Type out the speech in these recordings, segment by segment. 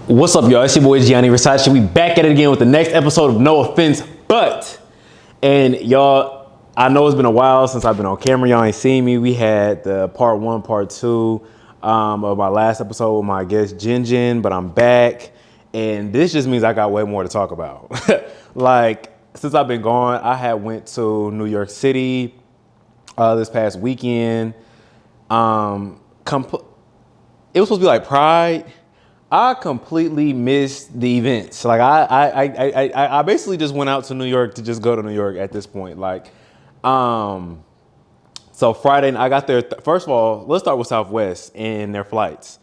What's up, y'all? It's your boy Gianni Versace. We back at it again with the next episode of No Offense But. And y'all, I know it's been a while since I've been on camera. Y'all ain't seen me. We had the part one, part two of my last episode with my guest Jin, but I'm back. And this just means I got way more to talk about. Like, since I've been gone, I had went to New York City this past weekend. It was supposed to be like Pride. I completely missed the events. Like I basically just went out to New York to just go to New York at this point. Like, so Friday I got there. First of all, let's start with Southwest and their flights.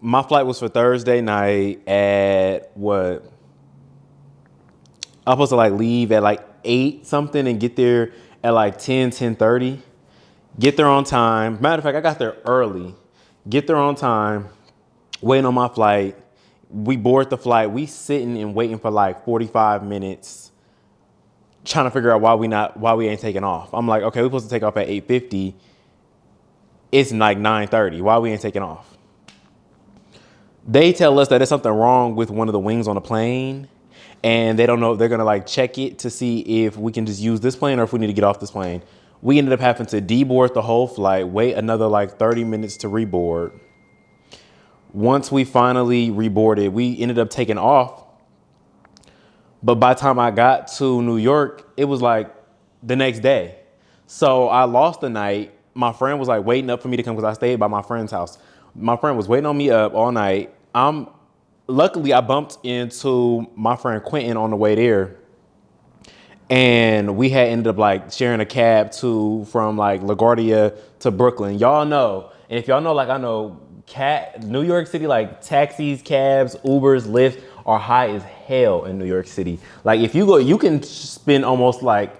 My flight was for Thursday night at what? I was supposed to like leave at like 8 something and get there at like 10:30. Get there on time. Matter of fact, I got there early. Get there on time. Waiting on my flight. We board the flight. We sitting and waiting for like 45 minutes, trying to figure out why we ain't taking off. I'm like, okay, we're supposed to take off at 8:50. It's like 9:30. Why we ain't taking off? They tell us that there's something wrong with one of the wings on the plane, and they don't know if they're gonna like check it to see if we can just use this plane or if we need to get off this plane. We ended up having to deboard the whole flight, wait another like 30 minutes to reboard. Once we finally reboarded, we ended up taking off. But by the time I got to New York, it was like the next day. So I lost the night. My friend was like waiting up for me to come because I stayed by my friend's house. My friend was waiting on me up all night. Luckily I bumped into my friend Quentin on the way there. And we had ended up like sharing a cab from like LaGuardia to Brooklyn. Y'all know, and if y'all know, like I know, New York City, like taxis, cabs, Ubers, Lyft are high as hell in New York City. Like if you go, you can spend almost like,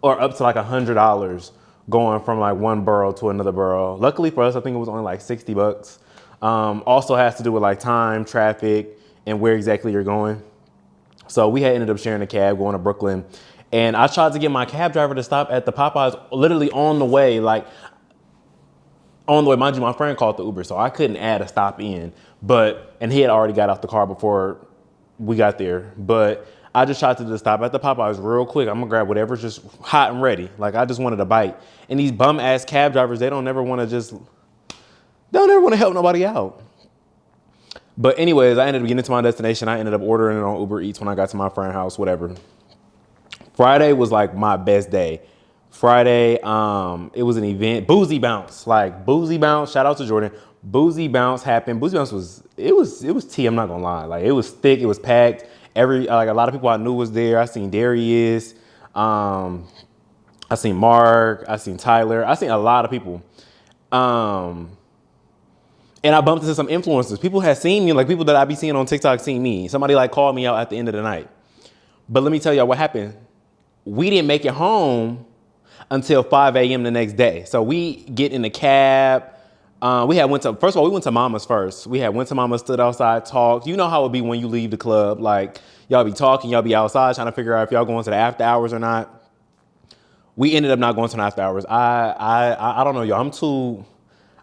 or up to like $100 going from like one borough to another borough. Luckily for us, I think it was only like $60. Also has to do with like time, traffic, and where exactly you're going. So we had ended up sharing a cab going to Brooklyn. And I tried to get my cab driver to stop at the Popeyes literally on the way, mind you, my friend called the Uber, so I couldn't add a stop in. And he had already got out the car before we got there. But I just tried to just stop at the Popeyes real quick. I'm gonna grab whatever's just hot and ready. Like I just wanted a bite. And these bum ass cab drivers, they don't ever want to help nobody out. But anyways, I ended up getting to my destination. I ended up ordering it on Uber Eats when I got to my friend's house, whatever. Friday was like my best day. Friday, it was an event, Boozy Bounce, shout out to Jordan. Boozy Bounce happened. Boozy Bounce was tea, I'm not gonna lie. Like it was thick, it was packed. A lot of people I knew was there. I seen Darius, I seen Mark, I seen Tyler, I seen a lot of people. And I bumped into some influencers. People had seen me, like people that I be seeing on TikTok seen me. Somebody like called me out at the end of the night. But let me tell y'all what happened. We didn't make it home until 5 a.m. the next day. So we get in the cab. We went to Mama's first. Went to Mama's, stood outside, talked. You know how it be when you leave the club. Like y'all be talking, y'all be outside trying to figure out if y'all going to the after hours or not. We ended up not going to the after hours. I don't know, y'all.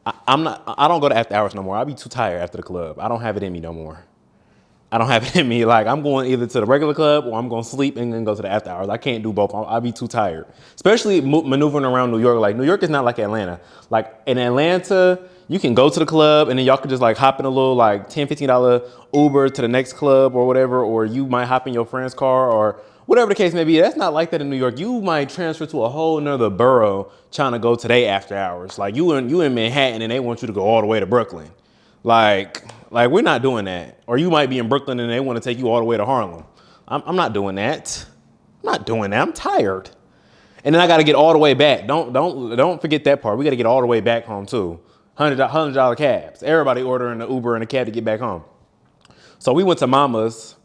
I don't go to after hours no more. I be too tired after the club. I don't have it in me no more. I don't have it in me. Like I'm going either to the regular club or I'm going to sleep and then go to the after hours. I can't do both. I'll be too tired, especially maneuvering around New York. Like New York is not like Atlanta. Like in Atlanta, you can go to the club and then y'all could just like hop in a little like $10, $15 Uber to the next club or whatever, or you might hop in your friend's car or whatever the case may be. That's not like that in New York. You might transfer to a whole nother borough trying to go to their after hours. Like you in Manhattan and they want you to go all the way to Brooklyn. Like we're not doing that. Or you might be in Brooklyn and they want to take you all the way to Harlem. I'm not doing that. I'm tired. And then I got to get all the way back. Don't forget that part. We got to get all the way back home too. $100 cabs. Everybody ordering an Uber and a cab to get back home. So we went to Mama's.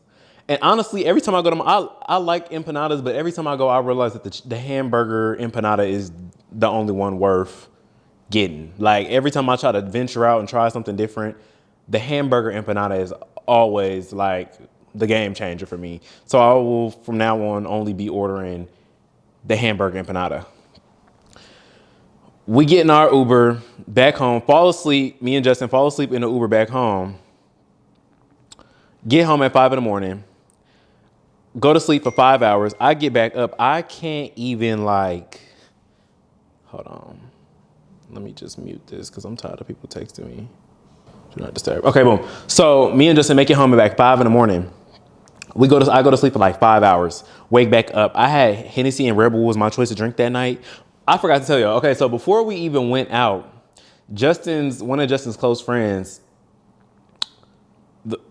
And honestly, every time I go to I like empanadas, but every time I go, I realize that the hamburger empanada is the only one worth getting. Like every time I try to venture out and try something different, the hamburger empanada is always like the game changer for me. So I will from now on only be ordering the hamburger empanada. We get in our Uber back home, fall asleep. Me and Justin fall asleep in the Uber back home. Get home at 5 in the morning. Go to sleep for 5 hours. I get back up. I can't even like, hold on. Let me just mute this because I'm tired of people texting me. Do not disturb. Okay, boom. So me and Justin make it home at like 5 in the morning. I go to sleep for like 5 hours. Wake back up. I had Hennessy and Red Bull was my choice to drink that night. I forgot to tell you. Okay, so before we even went out, one of Justin's close friends,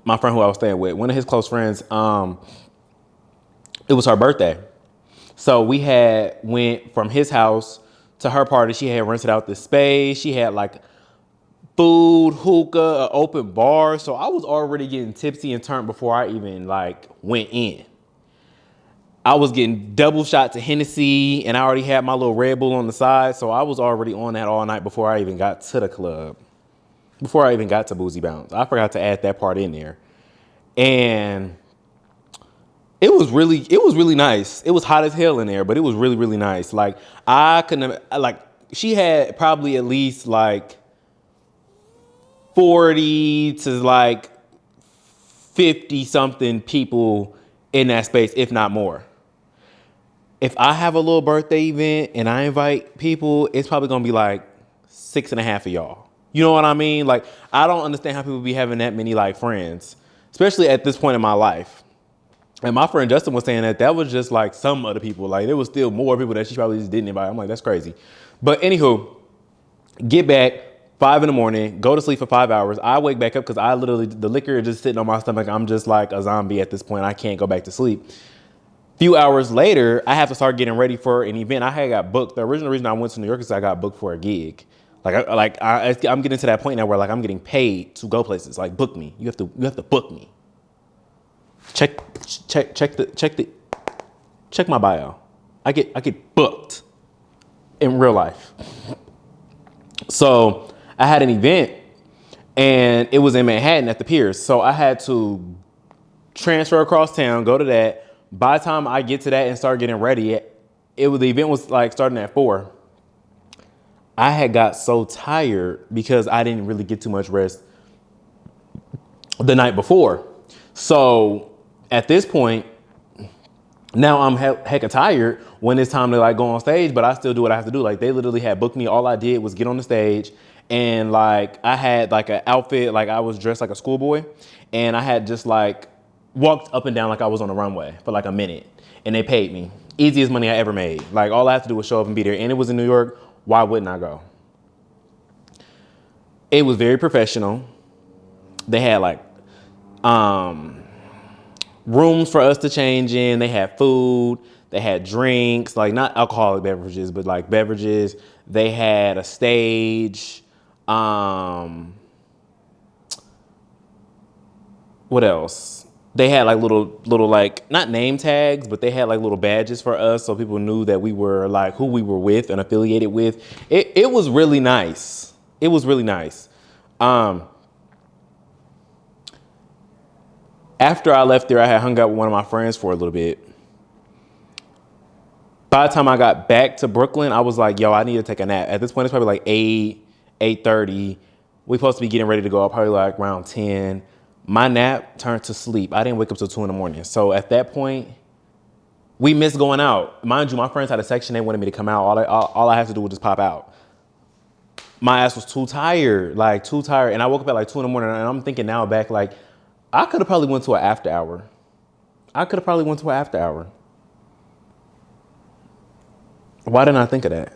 my friend who I was staying with, one of his close friends, it was her birthday. So we had went from his house to her party. She had rented out this space. She had like food, hookah, an open bar. So I was already getting tipsy and turned before I even like went in. I was getting double shots of Hennessy and I already had my little Red Bull on the side. So I was already on that all night before I even got to the club. Before I even got to Boozy Bounce. I forgot to add that part in there. And it was really nice. It was hot as hell in there, but it was really, really nice. Like she had probably at least like 40 to like 50 something people in that space, if not more. If I have a little birthday event and I invite people, it's probably gonna be like 6.5 of y'all. You know what I mean? Like, I don't understand how people be having that many like friends, especially at this point in my life. And my friend Justin was saying that was just like some other people. Like, there was still more people that she probably just didn't invite. I'm like, that's crazy. But anywho, get back 5 in the morning, go to sleep for 5 hours. I wake back up because the liquor is just sitting on my stomach. I'm just like a zombie at this point. I can't go back to sleep. Few hours later, I have to start getting ready for an event. I had got booked. The original reason I went to New York is I got booked for a gig. I'm getting to that point now where like I'm getting paid to go places. Like, book me. You have to book me. Check my bio. I get booked in real life. So I had an event and it was in Manhattan at the Piers. So I had to transfer across town, go to that. By the time I get to that and start getting ready, the event was like starting at 4. I had got so tired because I didn't really get too much rest the night before. So at this point, now I'm hecka tired when it's time to like go on stage, but I still do what I have to do. Like, they literally had booked me. All I did was get on the stage and like I had like an outfit, like I was dressed like a schoolboy, and I had just like walked up and down like I was on the runway for like a minute, and they paid me. Easiest money I ever made. Like, all I have to do was show up and be there, and it was in New York. Why wouldn't I go? It was very professional. They had like rooms for us to change in. They had food. They had drinks, like not alcoholic beverages, but like beverages. They had a stage. What else? They had like little like, not name tags, but they had like little badges for us so people knew that we were like who we were with and affiliated with. It was really nice. It was really nice. After I left there, I had hung out with one of my friends for a little bit. By the time I got back to Brooklyn, I was like, yo, I need to take a nap. At this point, it's probably like 8:30. We're supposed to be getting ready to go out probably like around 10. My nap turned to sleep. I didn't wake up till 2 in the morning. So at that point, we missed going out. Mind you, my friends had a section. They wanted me to come out. All I had to do was just pop out. My ass was too tired. And I woke up at like 2 in the morning, and I'm thinking now back, like, I could have probably went to an after hour. Why didn't I think of that?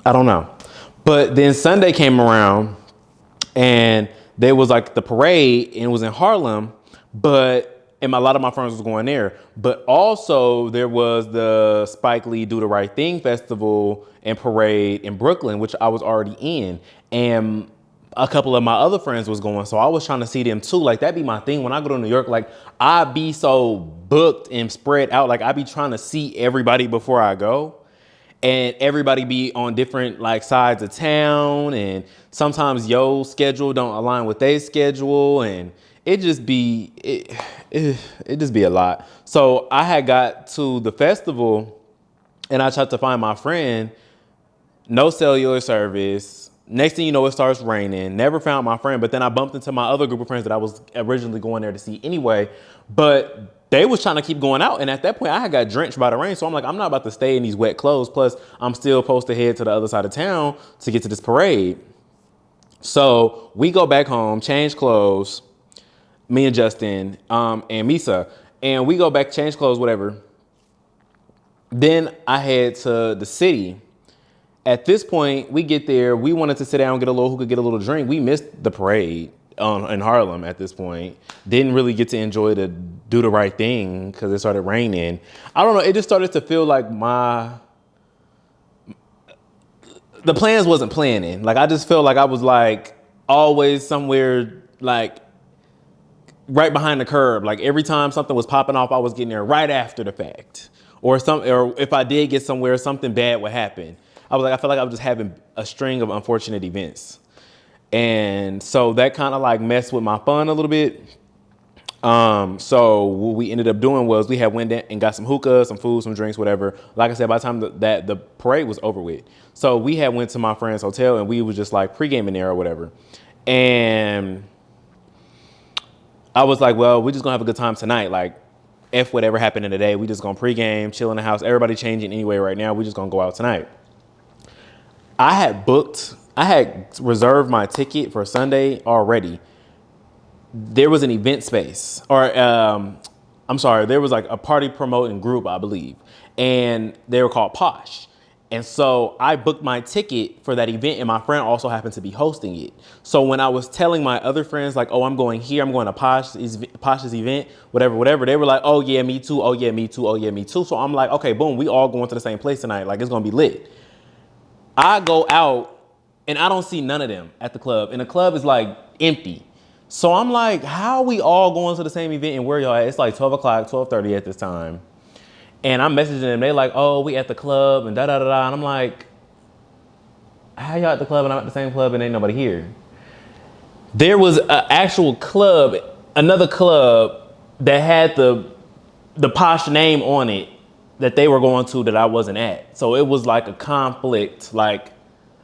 I don't know. But then Sunday came around and there was like the parade, and it was in Harlem, and a lot of my friends was going there. But also there was the Spike Lee Do the Right Thing festival and parade in Brooklyn, which I was already in. And a couple of my other friends was going. So I was trying to see them too. Like, that'd be my thing when I go to New York. Like, I be so booked and spread out. Like, I be trying to see everybody before I go. And everybody be on different like sides of town, and sometimes your schedule don't align with their schedule, and it just be a lot. So I had got to the festival and I tried to find my friend. No cellular service. Next thing you know, it starts raining. Never found my friend, but then I bumped into my other group of friends that I was originally going there to see anyway. But they was trying to keep going out, and at that point, I had got drenched by the rain. So I'm like, I'm not about to stay in these wet clothes. Plus, I'm still supposed to head to the other side of town to get to this parade. So we go back home, change clothes, me and Justin, and Misa, and we go back, change clothes, whatever. Then I head to the city. At this point, we get there. We wanted to sit down, get a little hookah, get a little drink. We missed the parade in Harlem at this point. Didn't really get to enjoy the do the right thing because it started raining. I don't know. It just started to feel like the plans wasn't planning. Like, I just felt like I was like always somewhere like right behind the curb. Like every time something was popping off, I was getting there right after the fact. Or if I did get somewhere, something bad would happen. I felt like I was just having a string of unfortunate events. And so that kind of like messed with my fun a little bit. So what we ended up doing was we had went and got some hookah, some food, some drinks, whatever. Like I said, by the time that the parade was over with. So we had went to my friend's hotel and we was just like pre-gaming there or whatever. And I was like, well, we're just gonna have a good time tonight. Like, F whatever happened in the day, we just gonna pregame, chill in the house. Everybody changing anyway right now. We just gonna go out tonight. I had reserved my ticket for Sunday already. There was an event space, there was like a party promoting group, I believe, and they were called Posh. And so I booked my ticket for that event, and my friend also happened to be hosting it. So when I was telling my other friends, like, oh, I'm going here, I'm going to Posh's event, whatever, they were like, oh yeah, me too, oh yeah, me too, oh yeah, me too. So I'm like, okay, boom, we all going to the same place tonight, like it's gonna be lit. I go out and I don't see none of them at the club, and the club is like empty. So I'm like, how are we all going to the same event and where y'all at? It's like 12 o'clock, 12:30 at this time. And I'm messaging them. They like, oh, we at the club and da-da-da-da. And I'm like, how y'all at the club and I'm at the same club and ain't nobody here? There was an actual club, another club that had the Posh name on it that they were going to that I wasn't at. So it was like a conflict, like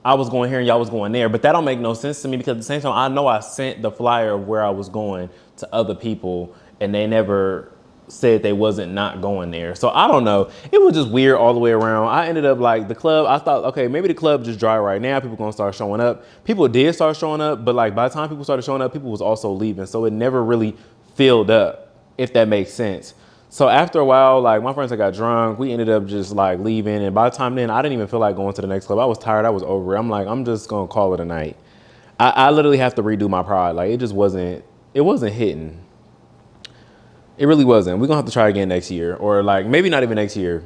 I was going here and y'all was going there. But that don't make no sense to me because at the same time, I know I sent the flyer of where I was going to other people and they never said they wasn't not going there. So I don't know. It was just weird all the way around. I ended up like the club, I thought, okay, maybe the club just dry right now. People gonna start showing up. People did start showing up, but like by the time people started showing up, people was also leaving. So it never really filled up, if that makes sense. So after a while, like my friends that got drunk, we ended up just like leaving. And by the time then, I didn't even feel like going to the next club. I was tired. I was over it. I'm like, I'm just going to call it a night. I literally have to redo my pride. Like it wasn't hitting. It really wasn't. We're going to have to try again next year or like maybe not even next year.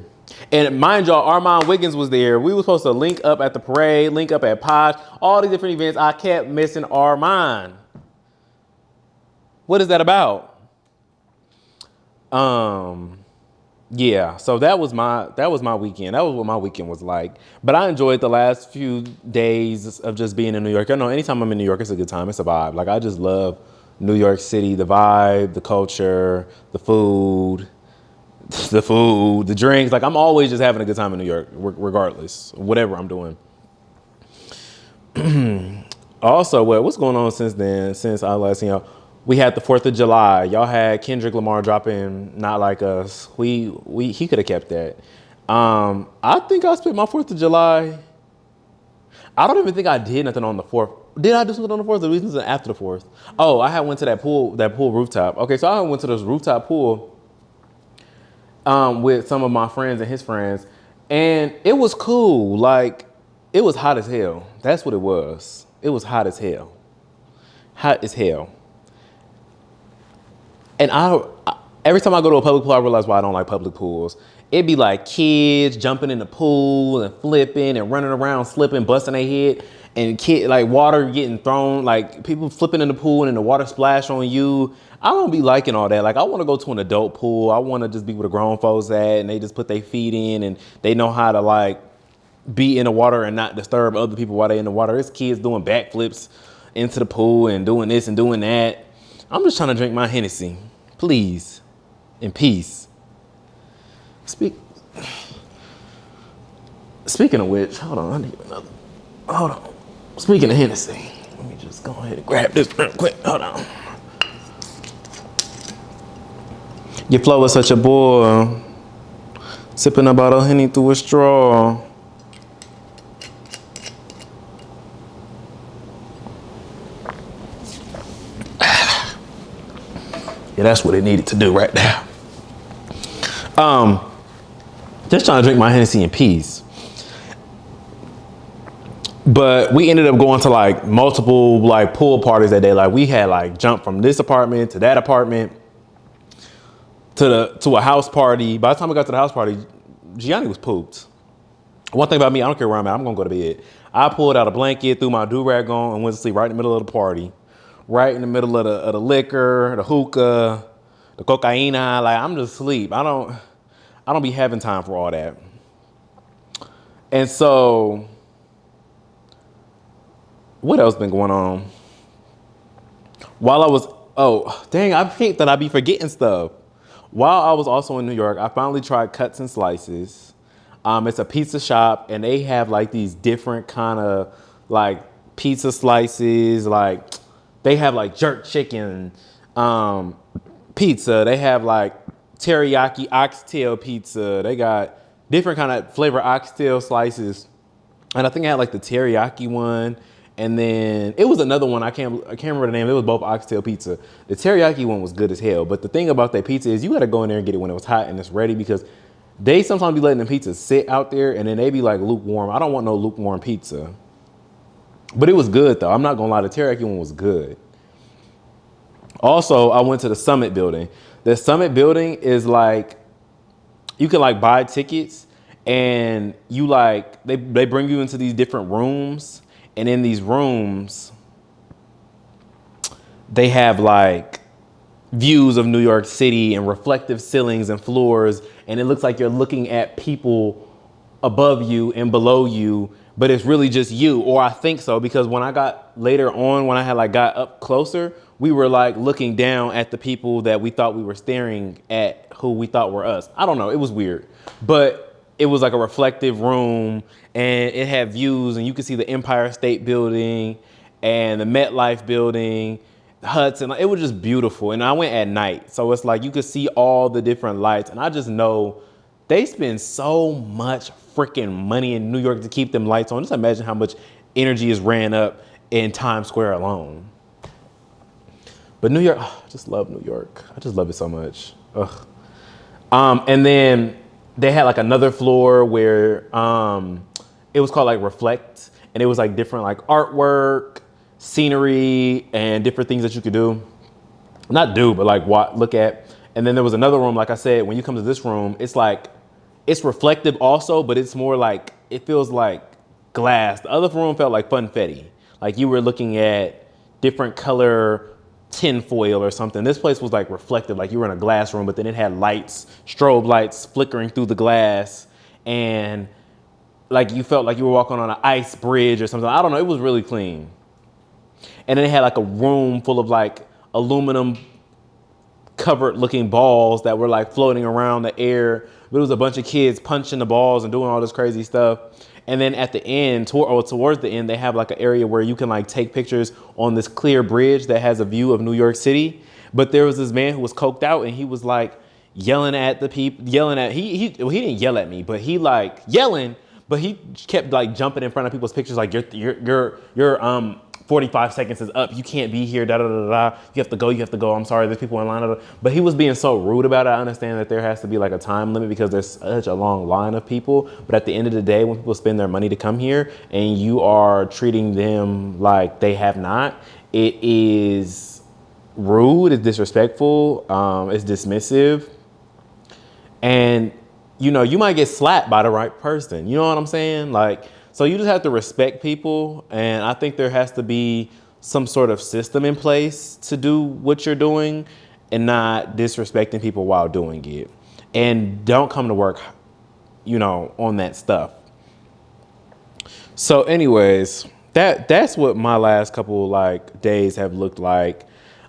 And mind y'all, Armand Wiggins was there. We were supposed to link up at the parade, link up at Posh, all these different events. I kept missing Armand. What is that about? Yeah, so that was my weekend. That was what my weekend was like. But I enjoyed the last few days of just being in New York. I know anytime I'm in New York, it's a good time. It's a vibe. Like I just love New York City, the vibe, the culture, the food, the drinks. Like I'm always just having a good time in New York, regardless, whatever I'm doing. Also, what's going on since then? Since I last seen y'all? We had the 4th of July. Y'all had Kendrick Lamar dropping Not Like Us. He could have kept that. I think I spent my 4th of July. I don't even think I did nothing on the 4th. Did I do something on the 4th? The reasons after the 4th. Oh, I had went to that pool rooftop. Okay, so I went to this rooftop pool with some of my friends and his friends. And it was cool. Like, it was hot as hell. That's what it was. It was hot as hell. Hot as hell. And every time I go to a public pool, I realize why I don't like public pools. It'd be like kids jumping in the pool and flipping and running around, slipping, busting their head, and like water getting thrown, like people flipping in the pool and then the water splash on you. I don't be liking all that. Like I want to go to an adult pool. I want to just be where the grown folks at and they just put their feet in and they know how to like be in the water and not disturb other people while they in the water. It's kids doing backflips into the pool and doing this and doing that. I'm just trying to drink my Hennessy, please, in peace. Speaking of which, hold on, I need another. Hold on. Speaking of Hennessy, let me just go ahead and grab this real quick. Hold on. Your flow is such a boy. Sipping a bottle of Henny through a straw. Yeah, that's what it needed to do right now. Just trying to drink my Hennessy in peace. But we ended up going to like multiple like pool parties that day. Like we had like jumped from this apartment to that apartment to a house party. By the time we got to the house party, Gianni was pooped. One thing about me, I don't care where I'm at, I'm gonna go to bed. I pulled out a blanket, threw my do-rag on, and went to sleep right in the middle of the party. Right in the middle of the liquor, the hookah, the cocaina. Like I'm just asleep. I don't be having time for all that. And so, what else been going on? While I was, oh, dang, I think that I be forgetting stuff. While I was also in New York, I finally tried Cuts and Slices. It's a pizza shop, and they have like these different kind of like pizza slices. Like they have like jerk chicken pizza. They have like teriyaki oxtail pizza. They got different kind of flavor oxtail slices. And I think I had like the teriyaki one. And then it was another one. I can't remember the name. It was both oxtail pizza. The teriyaki one was good as hell. But the thing about that pizza is you got to go in there and get it when it was hot and it's ready, because they sometimes be letting the pizzas sit out there and then they be like lukewarm. I don't want no lukewarm pizza. But it was good though. I'm not gonna lie. The teriyaki one was good. Also, I went to the Summit building. The Summit building is like, you can like buy tickets and you like, they bring you into these different rooms. And in these rooms, they have like views of New York City and reflective ceilings and floors. And it looks like you're looking at people above you and below you, but it's really just you. Or I think so, because when I got later on, when I had like got up closer, we were like looking down at the people that we thought we were staring at, who we thought were us. I don't know. It was weird, but it was like a reflective room and it had views and you could see the Empire State Building and the MetLife Building, Hudson. It was just beautiful. And I went at night. So it's like you could see all the different lights. And I just know they spend so much freaking money in New York to keep them lights on. Just imagine how much energy is ran up in Times Square alone. But New York, oh, I just love New York. I just love it so much. Ugh. And then they had like another floor where it was called like Reflect, and it was like different like artwork, scenery, and different things that you could do. Not do, but like look at. And then there was another room, like I said, when you come to this room, it's like, it's reflective also, but it's more like, it feels like glass. The other room felt like funfetti. Like you were looking at different color tinfoil or something. This place was like reflective, like you were in a glass room, but then it had lights, strobe lights flickering through the glass, and like you felt like you were walking on an ice bridge or something. I don't know, it was really clean. And then it had like a room full of like aluminum covered looking balls that were like floating around the air. There was a bunch of kids punching the balls and doing all this crazy stuff. And then at the end, towards the end, they have like an area where you can like take pictures on this clear bridge that has a view of New York City. But there was this man who was coked out and he was like yelling at the people, he didn't yell at me, but he like yelling, but he kept like jumping in front of people's pictures like your 45 seconds is up. You can't be here. Da da da da. You have to go. You have to go. I'm sorry. There's people in line. But he was being so rude about it. I understand that there has to be like a time limit because there's such a long line of people. But at the end of the day, when people spend their money to come here and you are treating them like they have not, it is rude. It's disrespectful. It's dismissive. And you know, you might get slapped by the right person. You know what I'm saying? Like, so you just have to respect people. And I think there has to be some sort of system in place to do what you're doing and not disrespecting people while doing it. And don't come to work, you know, on that stuff. So anyways, that's what my last couple like days have looked like.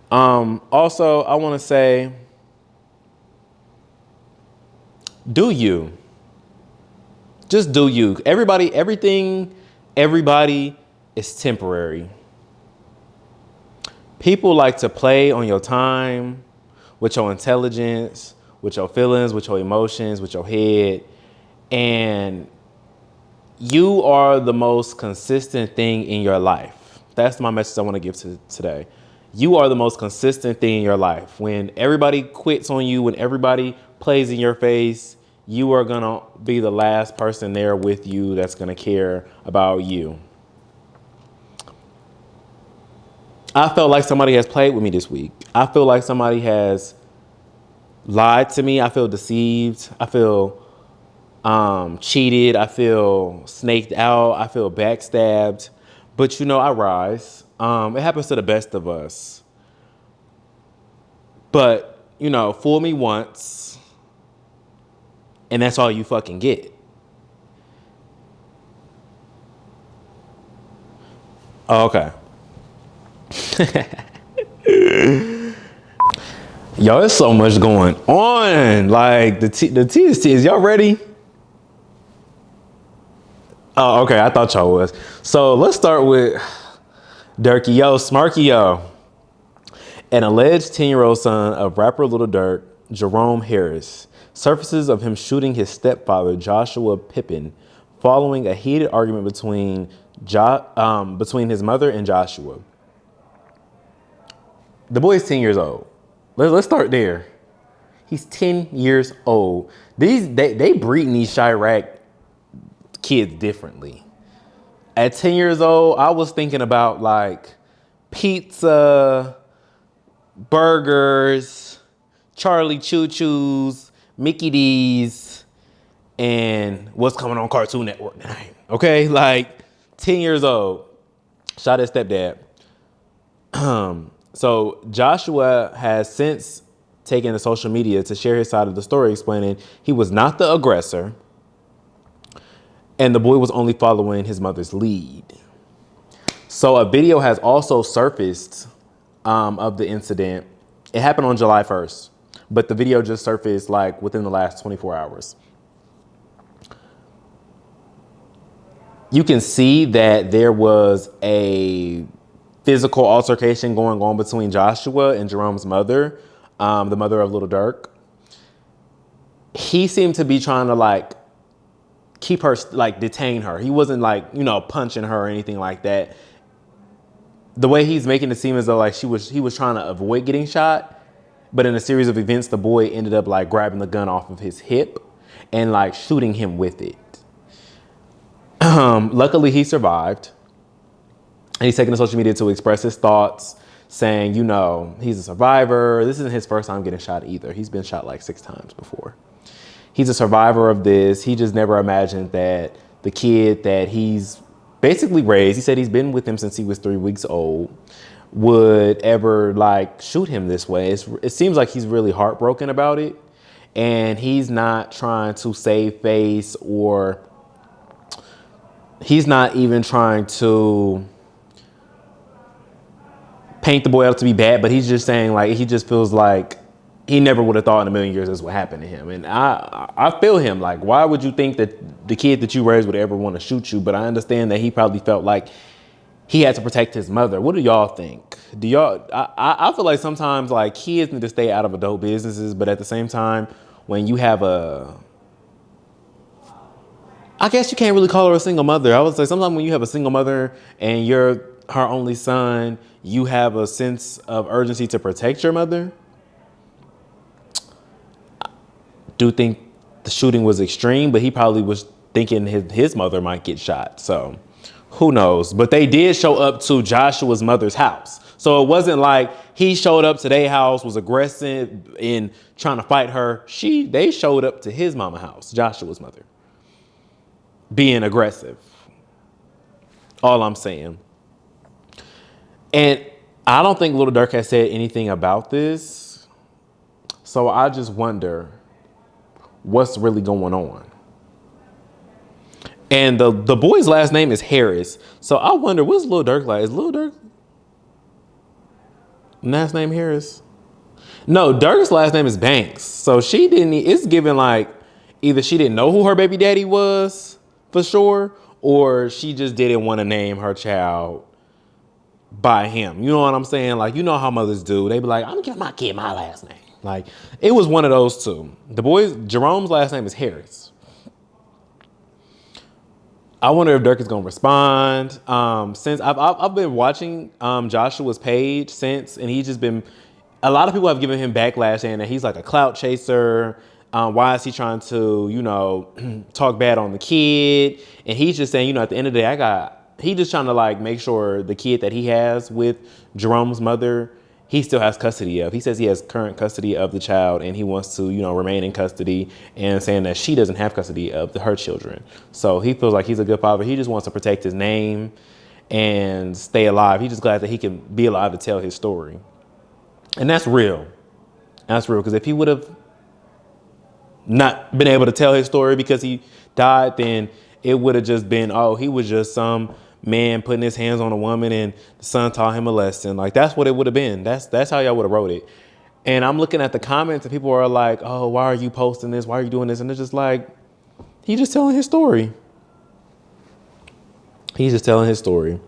Also, I want to say, do you. Just do you. Everybody It's temporary. People like to play on your time, with your intelligence, with your feelings, with your emotions, with your head. And you are the most consistent thing in your life. That's my message I want to give to today. You are the most consistent thing in your life. When everybody quits on you, when everybody plays in your face, you are going to be the last person there with you that's going to care about you. I felt like somebody has played with me this week. I feel like somebody has lied to me. I feel deceived. I feel cheated. I feel snaked out. I feel backstabbed. But I rise. It happens to the best of us. But, fool me once, and that's all you fucking get. Oh, okay. Yo, there's so much going on. Like, the tea is y'all ready? Oh, okay. I thought y'all was. So let's start with Durky Yo, Smarky Yo. An alleged 10-year-old son of rapper Lil Derk, Jerome Harris, surfaces of him shooting his stepfather, Joshua Pippin, following a heated argument between his mother and Joshua. The boy is 10 years old. Let's start there. He's 10 years old. They breeding these Chirac kids differently. At 10 years old, I was thinking about like pizza, burgers, Charlie Choo Choos, Mickey D's, and what's coming on Cartoon Network tonight. Okay, like 10 years old, shot his stepdad. So Joshua has since taken to social media to share his side of the story, explaining he was not the aggressor and the boy was only following his mother's lead. So a video has also surfaced of the incident. It happened on July 1st, but the video just surfaced like within the last 24 hours. You can see that there was a physical altercation going on between Joshua and Jerome's mother, the mother of Lil Derk. He seemed to be trying to like keep her, like detain her. He wasn't like, punching her or anything like that. The way he's making it seem as though like he was trying to avoid getting shot. But in a series of events, the boy ended up like grabbing the gun off of his hip and like shooting him with it. Luckily, he survived. And he's taken to social media to express his thoughts, saying, he's a survivor. This isn't his first time getting shot either. He's been shot like 6 times before. He's a survivor of this. He just never imagined that the kid that he's basically raised, he said he's been with him since he was 3 weeks old, would ever like shoot him this way. It seems like he's really heartbroken about it. And he's not trying to save face, or he's not even trying to paint the boy out to be bad, but he's just saying like he just feels like he never would have thought in a million years this would happen to him. And I feel him. Like, why would you think that the kid that you raised would ever want to shoot you? But I understand that he probably felt like he had to protect his mother. What do y'all think? I feel like sometimes like kids need to stay out of adult businesses, but at the same time, when you have I guess you can't really call her a single mother. I would say sometimes when you have a single mother and you're her only son, you have a sense of urgency to protect your mother. I do think the shooting was extreme, but he probably was thinking his mother might get shot. So who knows? But they did show up to Joshua's mother's house. So it wasn't like he showed up to their house, was aggressive in trying to fight her. They showed up to his mama's house, Joshua's mother, being aggressive. All I'm saying. And I don't think Lil Derk has said anything about this. So I just wonder what's really going on. And the boy's last name is Harris. So I wonder, what's Lil Derk like? Is Lil Derk last name Harris? No, Derk's last name is Banks. So it's given like either she didn't know who her baby daddy was for sure, or she just didn't want to name her child by him. You know what I'm saying? Like, you know how mothers do. They be like, I'm gonna give my kid my last name. Like, it was one of those two. The boy's, Jerome's last name is Harris. I wonder if Derk is gonna respond. Since I've been watching Joshua's page since, and he's just been. A lot of people have given him backlash saying that he's like a clout chaser. Why is he trying to, talk bad on the kid? And he's just saying, at the end of the day, he just trying to like make sure the kid that he has with Jerome's mother, he still has custody of. He says he has current custody of the child and he wants to, remain in custody, and saying that she doesn't have custody of her children. So he feels like he's a good father. He just wants to protect his name and stay alive. He's just glad that he can be alive to tell his story. And that's real. That's real. Because if he would have not been able to tell his story because he died, then it would have just been, oh, he was just some man putting his hands on a woman and the son taught him a lesson. Like, that's what it would have been. That's how y'all would have wrote it. And I'm looking at the comments and people are like, oh, why are you posting this? Why are you doing this? And it's just like, he's just telling his story. He's just telling his story.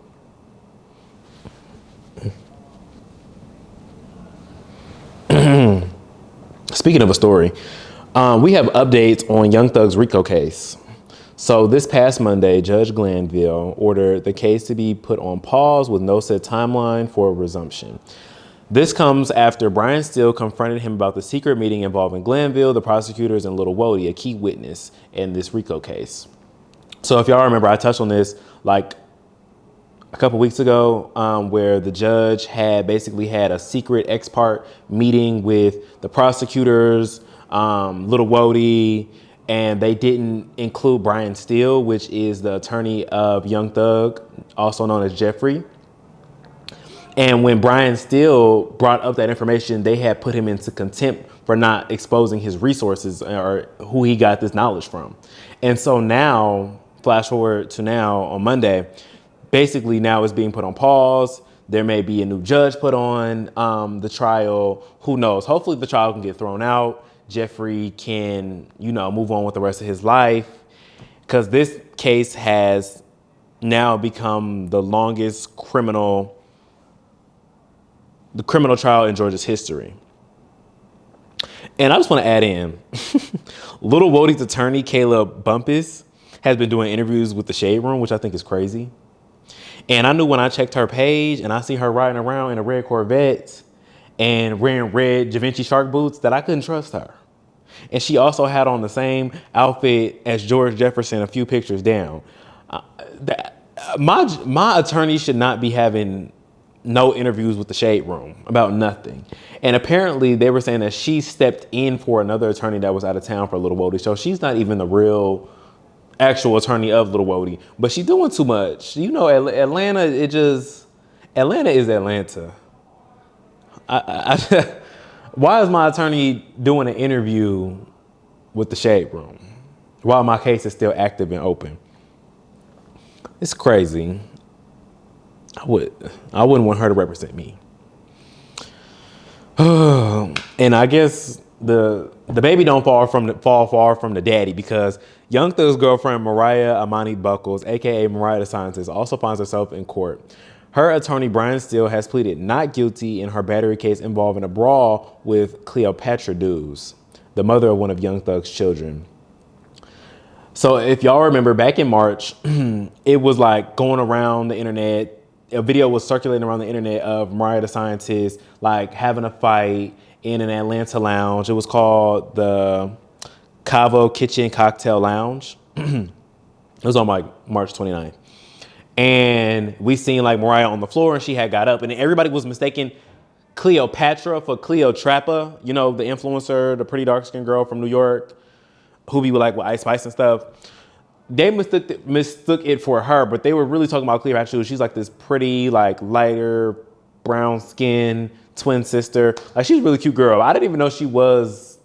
Speaking of a story, we have updates on Young Thug's RICO case. So this past Monday, Judge Glanville ordered the case to be put on pause with no set timeline for resumption. This comes after Brian Steele confronted him about the secret meeting involving Glanville, the prosecutors, and Lil Wody, a key witness in this RICO case. So if y'all remember, I touched on this like a couple weeks ago, where the judge had basically had a secret ex parte meeting with the prosecutors, Lil Wody, and they didn't include Brian Steele, which is the attorney of Young Thug, also known as Jeffrey. And when Brian Steele brought up that information, they had put him into contempt for not exposing his resources or who he got this knowledge from. And so now, flash forward to now on Monday, basically now it's being put on pause. There may be a new judge put on the trial. Who knows? Hopefully the trial can get thrown out. Jeffrey can, move on with the rest of his life, because this case has now become the longest criminal trial in Georgia's history. And I just want to add in, Lil Wody's attorney, Caleb Bumpus, has been doing interviews with the Shade Room, which I think is crazy. And I knew when I checked her page and I see her riding around in a red Corvette and wearing red Givenchy shark boots that I couldn't trust her. And she also had on the same outfit as George Jefferson a few pictures down. My attorney should not be having no interviews with the Shade Room about nothing. And apparently they were saying that she stepped in for another attorney that was out of town for Lil Wody. So she's not even the real actual attorney of Lil Wody, but she's doing too much. Atlanta is Atlanta. Why is my attorney doing an interview with the Shade Room while my case is still active and open? It's crazy. I wouldn't want her to represent me. And I guess the baby don't fall far from the daddy, because Young Thug's girlfriend Mariah Amani Buckles, aka Mariah The Scientist, also finds herself in court. Her attorney, Brian Steele, has pleaded not guilty in her battery case involving a brawl with Cleopatra Dews, the mother of one of Young Thug's children. So if y'all remember, back in March, it was like going around the internet. A video was circulating around the internet of Mariah The Scientist like having a fight in an Atlanta lounge. It was called the Cavo Kitchen Cocktail Lounge. It was on like March 29th. And we seen like Mariah on the floor and she had got up and everybody was mistaking Cleopatra for Cleotrapa, the influencer, the pretty dark skinned girl from New York who be with Ice Spice and stuff. They mistook it for her, but they were really talking about Cleopatra. She's like this pretty, like lighter brown skin twin sister. Like, she's a really cute girl. I didn't even know she was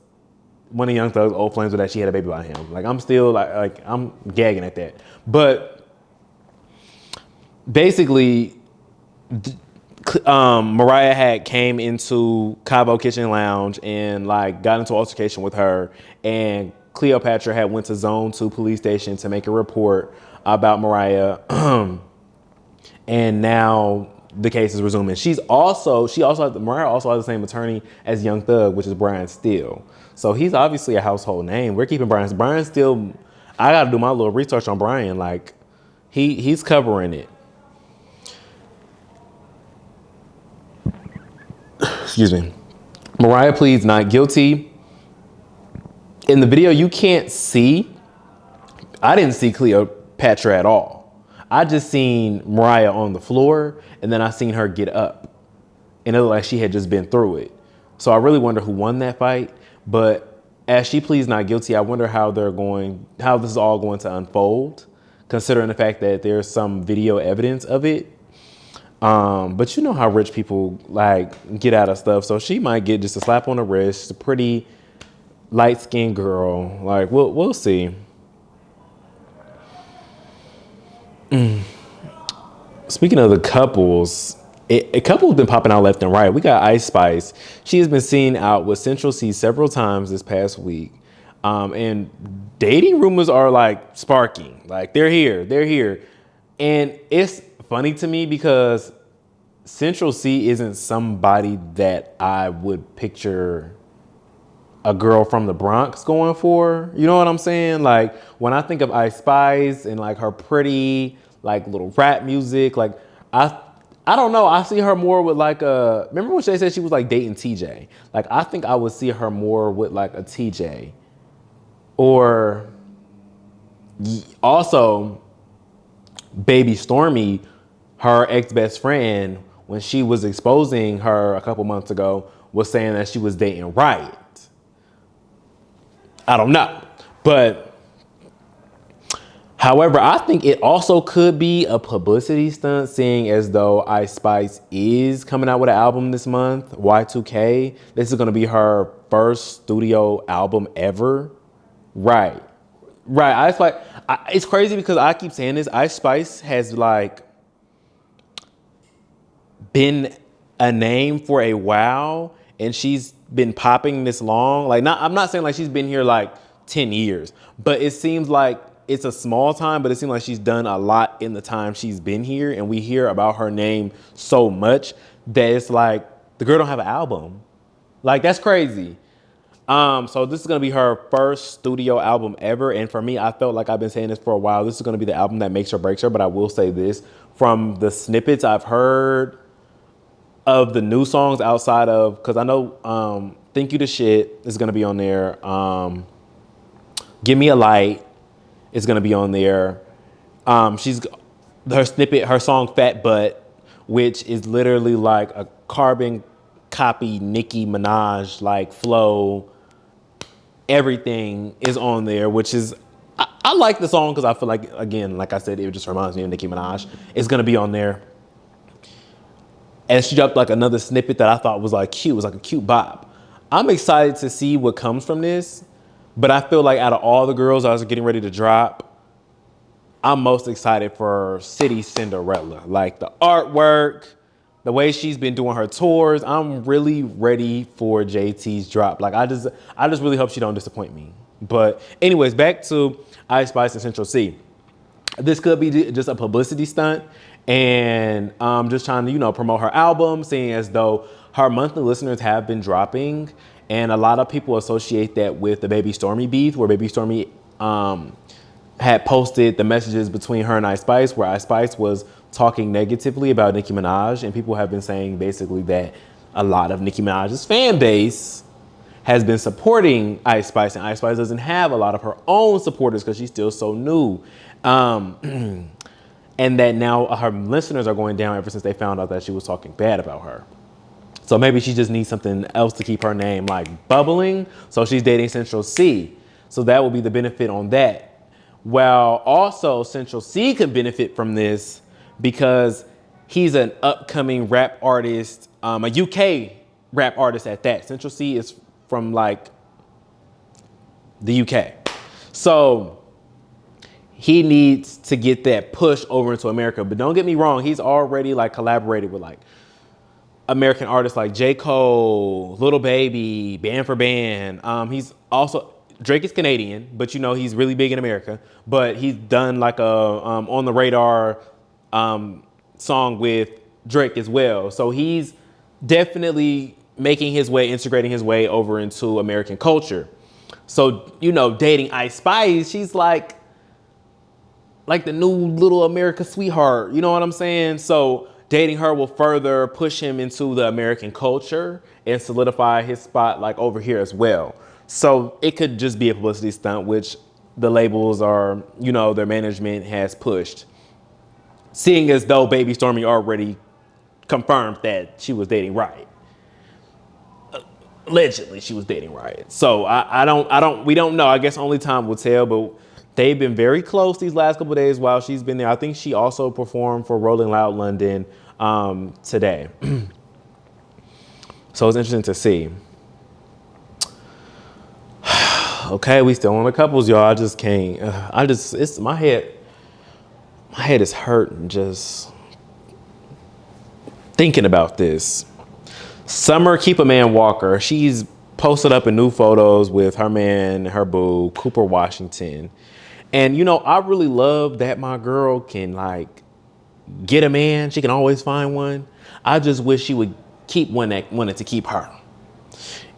one of Young Thug's old flames, or that she had a baby by him. Like, I'm still like I'm gagging at that. But basically, Mariah had came into Cabo Kitchen Lounge and like got into an altercation with her, and Cleopatra had went to Zone 2 police station to make a report about Mariah. And now the case is resuming. Mariah also has the same attorney as Young Thug, which is Brian Steele. So he's obviously a household name. We're keeping Brian Steele. I got to do my little research on Brian. Like he's covering it. Excuse me. Mariah pleads not guilty. In the video, you can't see. I didn't see Cleopatra at all. I just seen Mariah on the floor, and then I seen her get up. And it looked like she had just been through it. So I really wonder who won that fight. But as she pleads not guilty, I wonder how this is all going to unfold, considering the fact that there's some video evidence of it. But you know how rich people like get out of stuff. So she might get just a slap on the wrist. She's a pretty light-skinned girl. Like we'll see. Speaking of the couples, a couple has been popping out left and right. We got Ice Spice. She has been seen out with Central C several times this past week. And dating rumors are like sparking. Like they're here. And it's funny to me because Central C isn't somebody that I would picture a girl from the Bronx going for. You know what I'm saying? Like when I think of Ice Spice and like her pretty like little rap music, like I don't know. I see her more with like remember when they said she was like dating TJ? Like I think I would see her more with like a TJ. Or also Baby Stormy, her ex-best friend, when she was exposing her a couple months ago, was saying that she was dating Riot. I don't know. But however, I think it also could be a publicity stunt, seeing as though Ice Spice is coming out with an album this month, Y2K. This is going to be her first studio album ever. Right. Ice Spice. It's crazy because I keep saying this. Ice Spice has like been a name for a while, and she's been popping this long. Like, I'm not saying like she's been here like 10 years, but it seems like it's a small time, but it seems like she's done a lot in the time she's been here, and we hear about her name so much that it's like the girl don't have an album. Like, that's crazy. So this is gonna be her first studio album ever, and for me, I felt like I've been saying this for a while. This is gonna be the album that makes or breaks her. But I will say this: from the snippets I've heard of the new songs, outside of, because I know "Think You the Shit" is gonna be on there. "Give Me a Light" is gonna be on there. Her song "Fat Butt," which is literally like a carbon copy Nicki Minaj like flow. Everything is on there, which is, I like the song because I feel like, again, like I said, it just reminds me of Nicki Minaj. It's gonna be on there. And she dropped like another snippet that I thought was like cute. It was like a cute bop. I'm excited to see what comes from this, but I feel like out of all the girls I was getting ready to drop, I'm most excited for City Cinderella. Like the artwork, the way she's been doing her tours, I'm really ready for JT's drop. Like I just really hope she don't disappoint me. But anyways, back to Ice Spice and Central C. This could be just a publicity stunt, and just trying to, promote her album, seeing as though her monthly listeners have been dropping, and a lot of people associate that with the Baby Stormy beef, where Baby Stormy had posted the messages between her and Ice Spice, where Ice Spice was talking negatively about Nicki Minaj, and people have been saying basically that a lot of Nicki Minaj's fan base has been supporting Ice Spice, and Ice Spice doesn't have a lot of her own supporters because she's still so new. And that now her listeners are going down ever since they found out that she was talking bad about her. So maybe she just needs something else to keep her name like bubbling. So she's dating Central C. So that will be the benefit on that. Well, also Central C could benefit from this because he's an upcoming rap artist, a UK rap artist at that. Central C is from like the UK. So he needs to get that push over into America. But don't get me wrong, he's already like collaborated with like American artists like J. Cole, Lil Baby, Band for Band. He's also Drake is Canadian, but you know he's really big in America. But he's done like a on the radar song with Drake as well. So he's definitely making his way, integrating his way over into American culture. So, you know, dating Ice Spice, she's like the new little America sweetheart. You know what I'm saying? So dating her will further push him into the American culture and solidify his spot like over here as well. So it could just be a publicity stunt, which the labels are, you know, their management has pushed. Seeing as though Baby Stormy already confirmed that she was dating Riot. Allegedly, she was dating Riot. So we don't know. I guess only time will tell, but they've been very close these last couple of days while she's been there. I think she also performed for Rolling Loud London today. So it's interesting to see. Okay, we still on the couples, y'all. I just can't. It's my head. My head is hurting just thinking about this. Summer Keep a Man Walker. She's posted up in new photos with her man, her boo, Cooper Washington. And, you know, I really love that my girl can, like, get a man. She can always find one. I just wish she would keep one that wanted to keep her.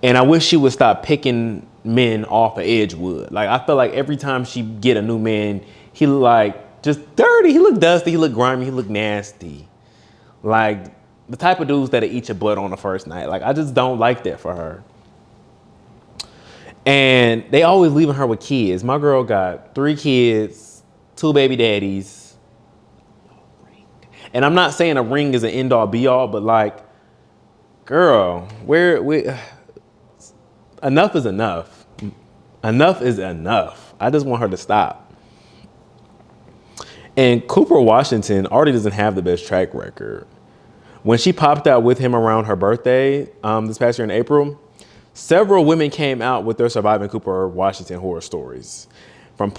And I wish she would stop picking men off of Edgewood. Like, I feel like every time she get a new man, he look like just dirty. He look dusty. He look grimy. He look nasty. Like, the type of dudes that'll eat your butt on the first night. Like, I just don't like that for her. And they always leaving her with kids. My girl got 3 kids, 2 baby daddies. And I'm not saying a ring is an end all be all, but like, girl, enough is enough. Enough is enough. I just want her to stop. And Cooper Washington already doesn't have the best track record. When she popped out with him around her birthday this past year in April, several women came out with their surviving Cooper Washington horror stories. From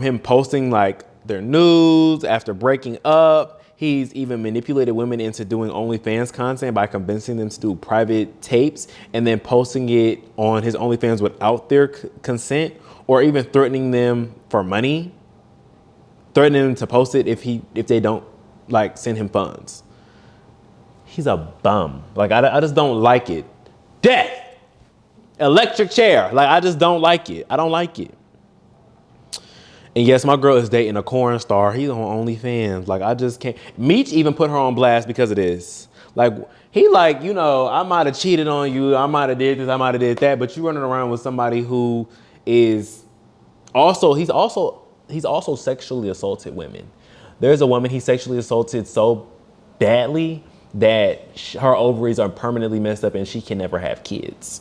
him posting like their nudes after breaking up. He's even manipulated women into doing OnlyFans content by convincing them to do private tapes and then posting it on his OnlyFans without their consent, or even threatening them for money, threatening them to post it if they don't like send him funds. He's a bum. Like, I just don't like it. Death. Electric chair. Like, I just don't like it. I don't like it. And yes, my girl is dating a corn star. He's on OnlyFans. Like, I just can't. Meech even put her on blast because of this. Like, he like, you know, I might have cheated on you. I might have did this. I might have did that. But you running around with somebody who is also, he's also sexually assaulted women. There's a woman he sexually assaulted so badly that her ovaries are permanently messed up and she can never have kids.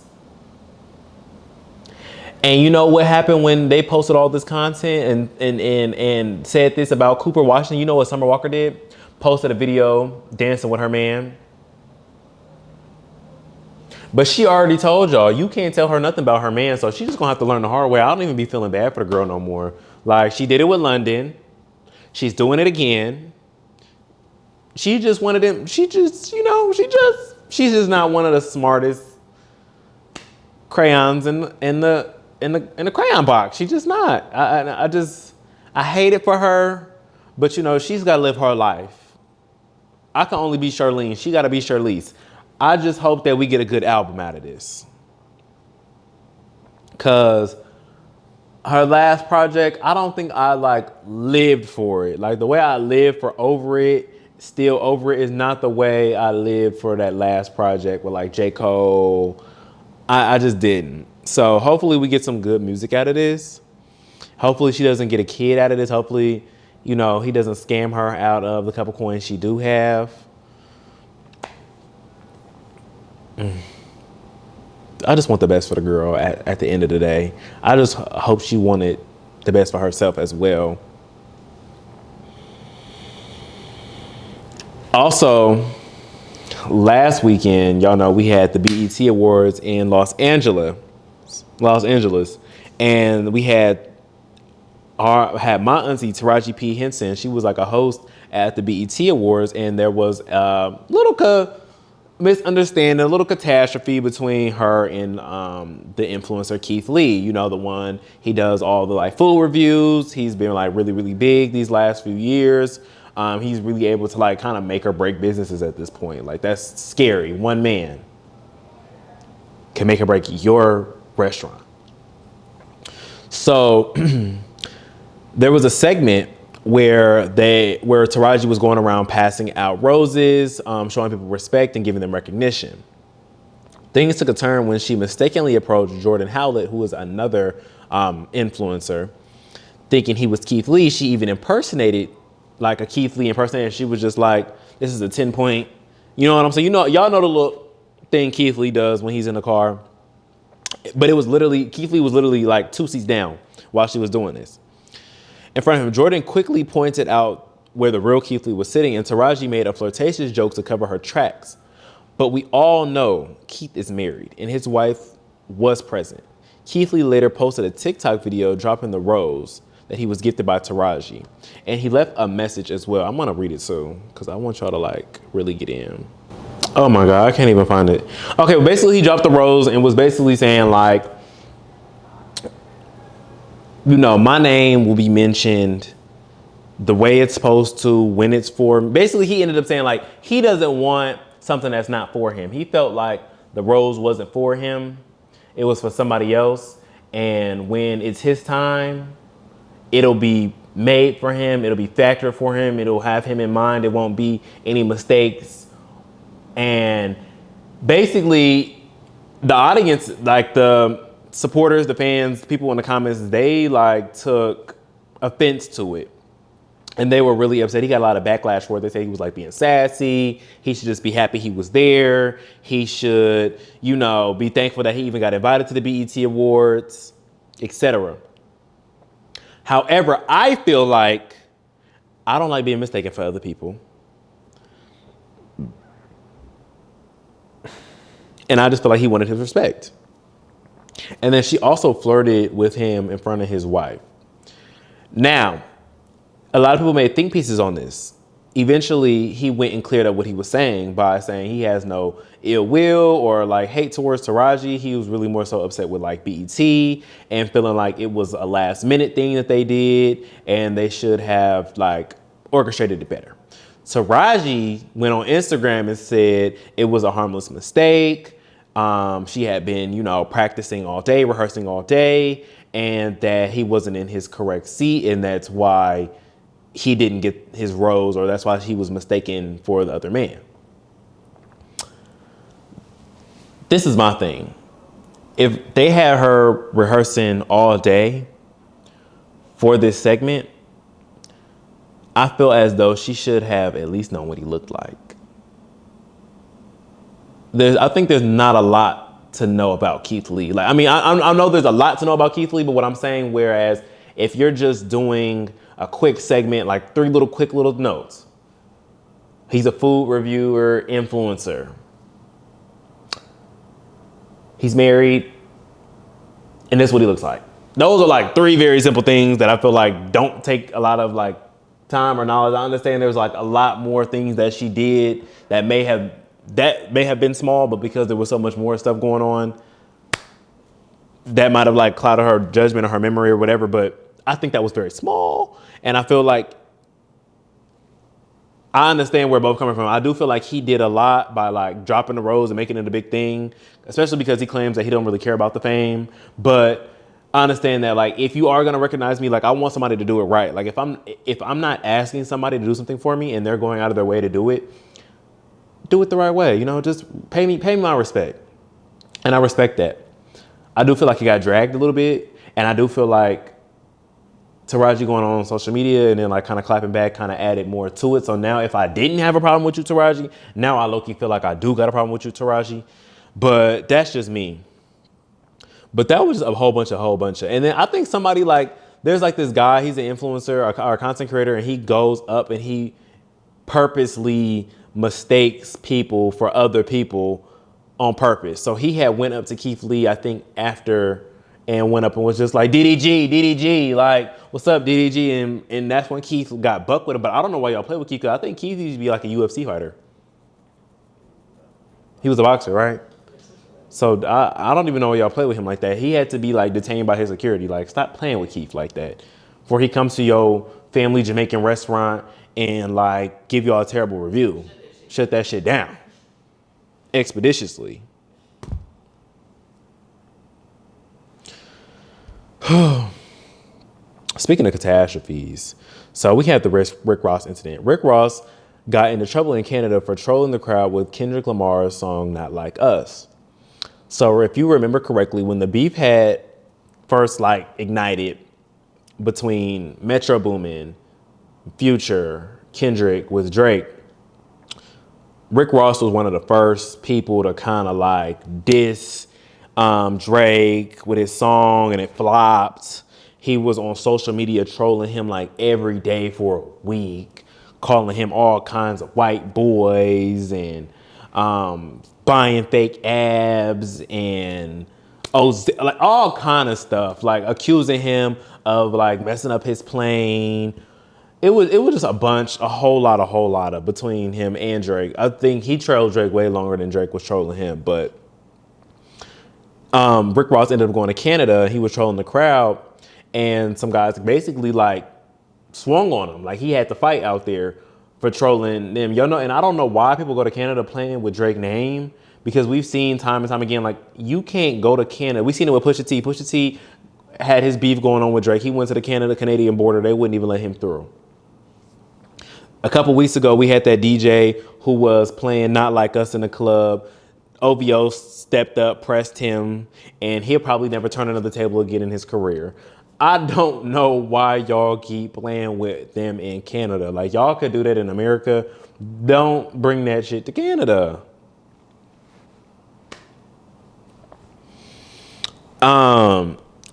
And you know what happened when they posted all this content and said this about Cooper Washington? You know what Summer Walker did? Posted a video dancing with her man. But she already told y'all, you can't tell her nothing about her man, so she's just gonna have to learn the hard way. I don't even be feeling bad for the girl no more. Like, she did it with London. She's doing it again. She just wanted him. She's just not one of the smartest crayons in the crayon box. She's just not. I hate it for her, but you know, she's got to live her life. I can only be Charlene. She got to be Charlize. I just hope that we get a good album out of this. Cause her last project, I don't think I like lived for it. Like, the way I lived for Over It, Still Over It, is not the way I lived for that last project with like J. Cole. I just didn't. So hopefully we get some good music out of this. Hopefully she doesn't get a kid out of this. Hopefully, you know, he doesn't scam her out of the couple coins she do have. I just want the best for the girl at the end of the day. I just hope she wanted the best for herself as well. Also, last weekend, y'all know we had the BET Awards in Los Angeles, and we had my auntie Taraji P. Henson. She was like a host at the BET Awards, and there was misunderstanding, a little catastrophe between her and the influencer Keith Lee. You know, the one, he does all the like food reviews. He's been like really, really big these last few years. He's really able to like kind of make or break businesses at this point. Like, that's scary. One man can make or break your restaurant. So there was a segment where Taraji was going around passing out roses, showing people respect and giving them recognition. Things took a turn when she mistakenly approached Jordan Howlett, who was another influencer, thinking he was Keith Lee. She even impersonated like a Keith Lee impersonator. She was just like, this is a 10-point, you know what I'm saying? You know, y'all know the little thing Keith Lee does when he's in the car. But it was literally, Keith Lee was literally like 2 seats down while she was doing this. In front of him, Jordan quickly pointed out where the real Keith Lee was sitting, and Taraji made a flirtatious joke to cover her tracks. But we all know Keith is married, and his wife was present. Keith Lee later posted a TikTok video dropping the rose that he was gifted by Taraji. And he left a message as well. I'm gonna read it too, because I want y'all to like really get in. Oh my God, I can't even find it. Okay, well, basically he dropped the rose and was basically saying like, you know, my name will be mentioned the way it's supposed to, when it's for. Basically, he ended up saying like, he doesn't want something that's not for him. He felt like the rose wasn't for him. It was for somebody else. And when it's his time, it'll be made for him. It'll be factored for him. It'll have him in mind. It won't be any mistakes. And basically the audience, like the supporters, the fans, people in the comments, they like took offense to it. And they were really upset. He got a lot of backlash for it. They said he was like being sassy. He should just be happy he was there. He should, you know, be thankful that he even got invited to the BET Awards, etc. However, I feel like I don't like being mistaken for other people. And I just feel like he wanted his respect. And then she also flirted with him in front of his wife. Now, a lot of people made think pieces on this. Eventually, he went and cleared up what he was saying by saying he has no ill will or like hate towards Taraji. He was really more so upset with like BET and feeling like it was a last minute thing that they did and they should have like orchestrated it better. Taraji went on Instagram and said it was a harmless mistake. She had been, you know, practicing all day, rehearsing all day, and that he wasn't in his correct seat, and that's why he didn't get his rose, or that's why he was mistaken for the other man. This is my thing. If they had her rehearsing all day for this segment, I feel as though she should have at least known what he looked like. I think there's not a lot to know about Keith Lee. Like, I mean, I know there's a lot to know about Keith Lee, but what I'm saying, whereas if you're just doing a quick segment, like quick little notes. He's a food reviewer, influencer. He's married, and this is what he looks like. Those are like 3 very simple things that I feel like don't take a lot of like time or knowledge. I understand there's like a lot more things that she did that may have been small, but because there was so much more stuff going on, that might have like clouded her judgment or her memory or whatever. But I think that was very small. And I feel like I understand where both coming from. I do feel like he did a lot by like dropping the rose and making it a big thing, especially because he claims that he don't really care about the fame. But I understand that like, if you are going to recognize me, like I want somebody to do it right. Like if I'm not asking somebody to do something for me and they're going out of their way to do it the right way, you know, just pay me my respect. And I respect that. I do feel like he got dragged a little bit. And I do feel like Taraji going on social media and then like kind of clapping back kind of added more to it. So now if I didn't have a problem with you, Taraji, now I low-key feel like I do got a problem with you, Taraji. But that's just me. But that was a whole bunch of. And then I think somebody like, there's like this guy, he's an influencer or a content creator, and he goes up and he purposely mistakes people for other people on purpose. So he had went up to Keith Lee, I think after, and went up and was just like, DDG, like, what's up, DDG? And that's when Keith got buck with him. But I don't know why y'all play with Keith, because I think Keith used to be like a UFC fighter. He was a boxer, right? So I don't even know why y'all play with him like that. He had to be like detained by his security. Like, stop playing with Keith like that. Before he comes to your family Jamaican restaurant and like give y'all a terrible review. Shut that shit down. Expeditiously. Speaking of catastrophes, so we had the Rick Ross incident. Rick Ross got into trouble in Canada for trolling the crowd with Kendrick Lamar's song Not Like Us. So if you remember correctly, when the beef had first like ignited between Metro Boomin, Future, Kendrick with Drake, Rick Ross was one of the first people to kind of like diss Drake with his song, and it flopped. He was on social media trolling him like every day for a week, calling him all kinds of white boys and buying fake abs and like all kind of stuff, like accusing him of like messing up his plane. It was just a whole lot of between him and Drake. I think he trolled Drake way longer than Drake was trolling him, but Rick Ross ended up going to Canada. He was trolling the crowd, and some guys basically like swung on him. Like he had to fight out there for trolling them. Y'all know, and I don't know why people go to Canada playing with Drake's name, because we've seen time and time again, like you can't go to Canada. We've seen it with Pusha T. Pusha T had his beef going on with Drake. He went to the Canadian border. They wouldn't even let him through. A couple weeks ago, we had that DJ who was playing Not Like Us in the club. OVO stepped up, pressed him, and he'll probably never turn another table again in his career. I don't know why y'all keep playing with them in Canada. Like, y'all could do that in America. Don't bring that shit to Canada.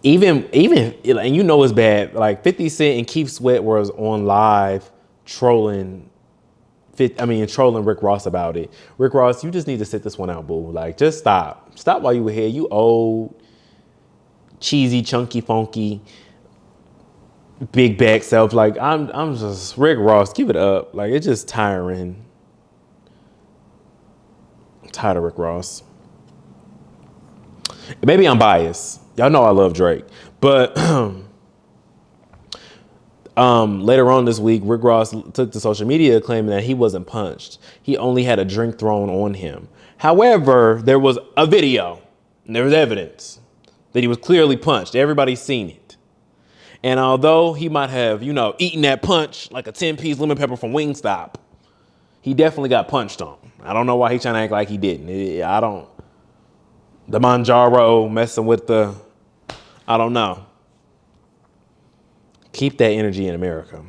Even, and you know it's bad. Like 50 Cent and Keith Sweat was on live trolling Rick Ross about it. Rick Ross, you just need to sit this one out, boo. Like, just stop. Stop while you were here. You old, cheesy, chunky, funky, big back self. Like, I'm just Rick Ross. Give it up. Like, it's just tiring. I'm tired of Rick Ross. Maybe I'm biased. Y'all know I love Drake, but later on this week, Rick Ross took to social media claiming that he wasn't punched. He only had a drink thrown on him. However, there was a video and there was evidence that he was clearly punched. Everybody's seen it. And although he might have, eaten that punch like a 10-piece lemon pepper from Wingstop, he definitely got punched on. I don't know why he's trying to act like he didn't. The Manjaro messing with I don't know. Keep that energy in America.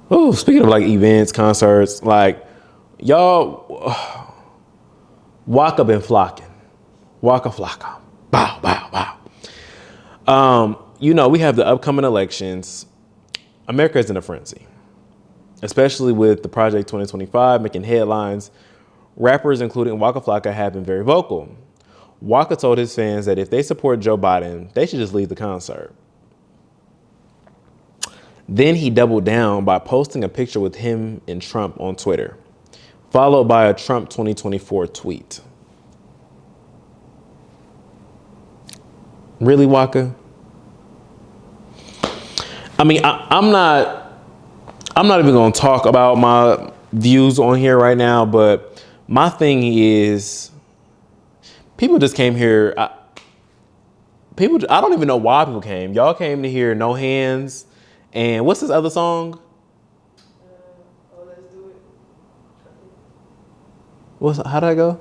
Oh, speaking of like events, concerts, like y'all Waka been flocking. Waka flocka. Bow, bow, bow. We have the upcoming elections. America is in a frenzy, especially with the Project 2025 making headlines. Rappers, including Waka Flocka, have been very vocal. Waka told his fans that if they support Joe Biden, they should just leave the concert. Then he doubled down by posting a picture with him and Trump on Twitter, followed by a Trump 2024 tweet. Really, Waka? I mean, I'm not even going to talk about my views on here right now, but my thing is, people just came here. I don't even know why people came. Y'all came to hear No Hands, and what's this other song? Oh, let's do it. How'd that go?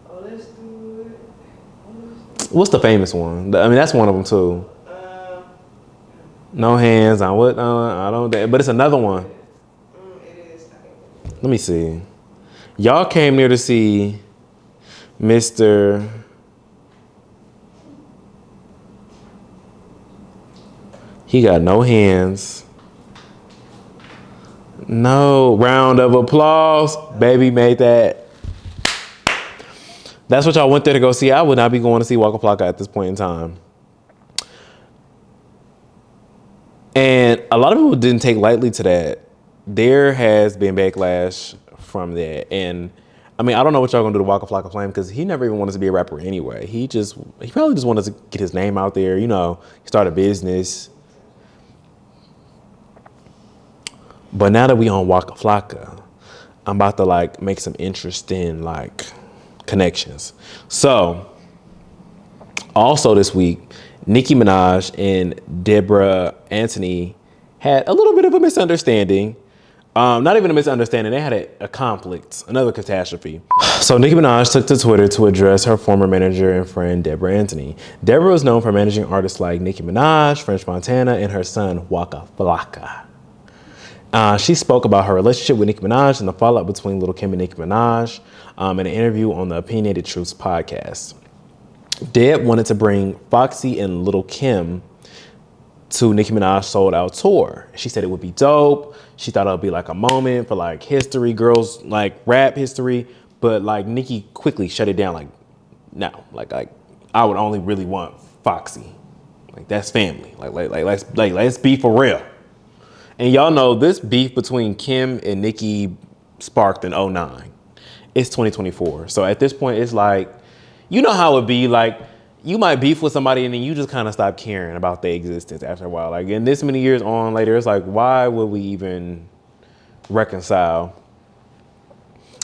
Oh, let's do it. What's the famous one? I mean, that's one of them too. No Hands. I don't. But it's another one. It is. Let me see. Y'all came here to see Mr. He got no hands. No round of applause. Baby made that. That's what y'all went there to go see. I would not be going to see Waka Flocka at this point in time. And a lot of people didn't take lightly to that. there has been backlash from that. And I mean, I don't know what y'all gonna do to Waka Flocka Flame because he never even wanted to be a rapper anyway. He probably just wanted to get his name out there, start a business. But now that we on Waka Flocka, I'm about to like make some interesting like connections. So also this week, Nicki Minaj and Deborah Anthony had a little bit of a misunderstanding. Not even a misunderstanding, they had a conflict, another catastrophe. So Nicki Minaj took to Twitter to address her former manager and friend, Deborah Anthony. Deborah was known for managing artists like Nicki Minaj, French Montana, and her son, Waka Flocka. She spoke about her relationship with Nicki Minaj and the fallout between Lil Kim and Nicki Minaj in an interview on the Opinionated Truths podcast. Deb wanted to bring Foxy and Lil Kim to Nicki Minaj's Sold Out tour. She said it would be dope. She thought it would be like a moment for like history, girls like rap history. But like Nicki quickly shut it down. Like, no, like I would only really want Foxy. Like that's family. Let's be for real. And y'all know this beef between Kim and Nicki sparked in '09. It's 2024. So at this point, it's like, you know how it be like, you might beef with somebody and then you just kind of stop caring about their existence after a while. Like, and this many years on later, it's like, why would we even reconcile?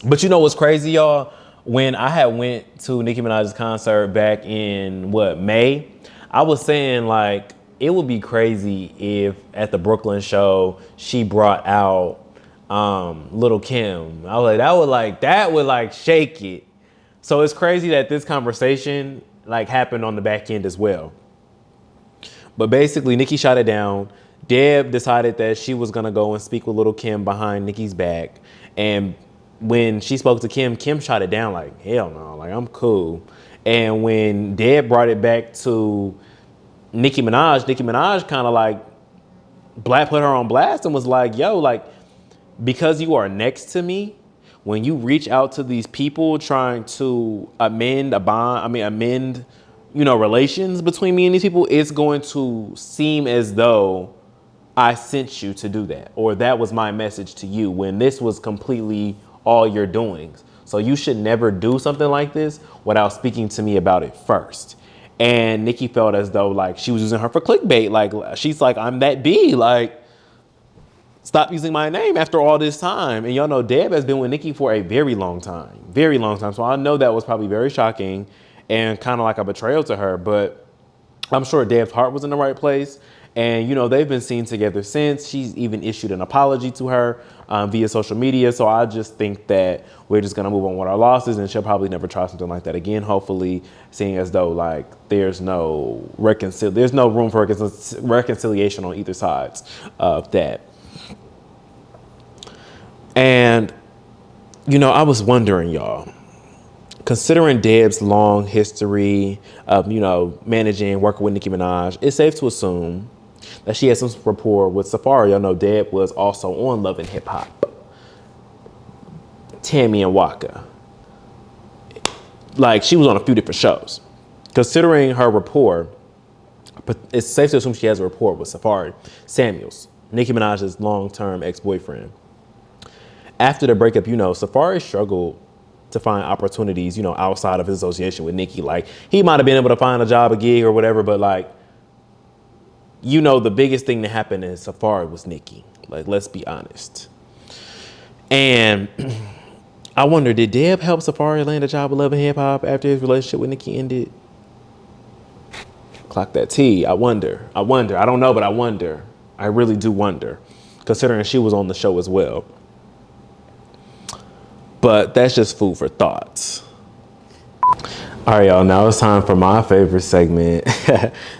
But you know what's crazy, y'all? When I had went to Nicki Minaj's concert back in, May, I was saying, like, it would be crazy if at the Brooklyn show, she brought out Lil Kim. I was like, that would shake it. So it's crazy that this conversation happened on the back end as well. But basically, Nicki shot it down. Deb decided that she was gonna go and speak with Lil Kim behind Nicki's back. And when she spoke to Kim, Kim shot it down like, hell no, like I'm cool. And when Deb brought it back to Nicki Minaj kind of put her on blast and was like, yo, like, because you are next to me, when you reach out to these people trying to amend, relations between me and these people, it's going to seem as though I sent you to do that, or that was my message to you when this was completely all your doings. So you should never do something like this without speaking to me about it first. And Nicki felt as though she was using her for clickbait. Like she's like, I'm that B. Like, stop using my name after all this time. And y'all know Deb has been with Nicki for a very long time. Very long time. So I know that was probably very shocking and kind of like a betrayal to her. But I'm sure Deb's heart was in the right place. And, they've been seen together since. She's even issued an apology to her via social media. So I just think that we're just going to move on with our losses and she'll probably never try something like that again. Hopefully, seeing as though there's no room for reconciliation on either sides of that. And, I was wondering, y'all, considering Deb's long history of, managing, working with Nicki Minaj, it's safe to assume that she has some rapport with Safari. Y'all know Deb was also on Love and Hip Hop. Tammy and Waka. She was on a few different shows. Considering her rapport, but it's safe to assume she has a rapport with Safari Samuels, Nicki Minaj's long-term ex-boyfriend. After the breakup, Safari struggled to find opportunities, outside of his association with Nicki. He might have been able to find a job, a gig or whatever, but the biggest thing that happened in Safari was Nicki. Let's be honest. And I wonder, did Deb help Safari land a job with Love and Hip Hop after his relationship with Nicki ended? Clock that T. I wonder. I don't know, but I wonder. I really do wonder, considering she was on the show as well. But that's just food for thoughts. All right, y'all, now it's time for my favorite segment,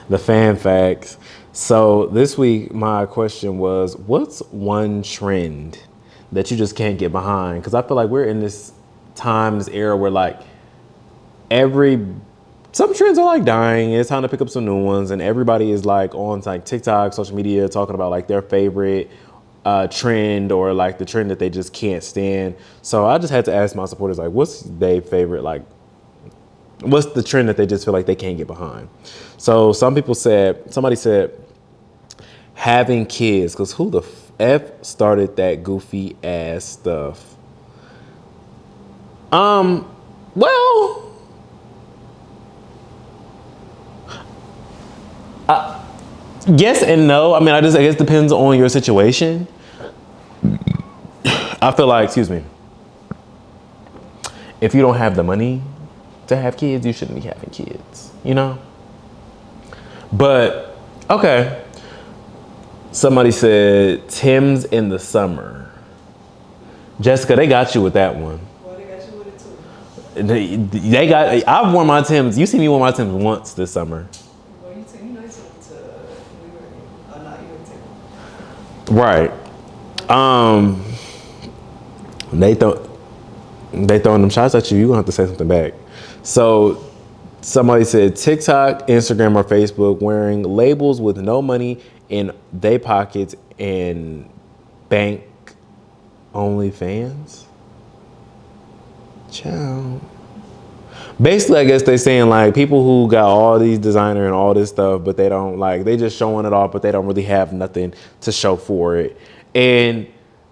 the fan facts. So this week, my question was, what's one trend that you just can't get behind? Because I feel like we're in this time, this era where some trends are dying. It's time to pick up some new ones. And everybody is on TikTok, social media, talking about their favorite trend or the trend that they just can't stand. So I just had to ask my supporters, what's their favorite, what's the trend that they just feel like they can't get behind? So somebody said having kids, because F started that goofy ass stuff. Well, yes and no. I mean, I guess it depends on your situation. I feel like, excuse me, if you don't have the money to have kids, you shouldn't be having kids, you know? But, okay. Somebody said, Tim's in the summer. Jessica, they got you with that one. Well, they got you with it too. I've worn my Timbs. You see me wear my Timbs once this summer. Well, you know you took to New York. Oh, no, you went to. Right. They throwing them shots at you. You gonna have to say something back. So somebody said TikTok, Instagram, or Facebook wearing labels with no money in their pockets and bank OnlyFans. Ciao. Basically, I guess they saying like people who got all these designer and all this stuff, but they don't like, they just showing it off, but they don't really have nothing to show for it. And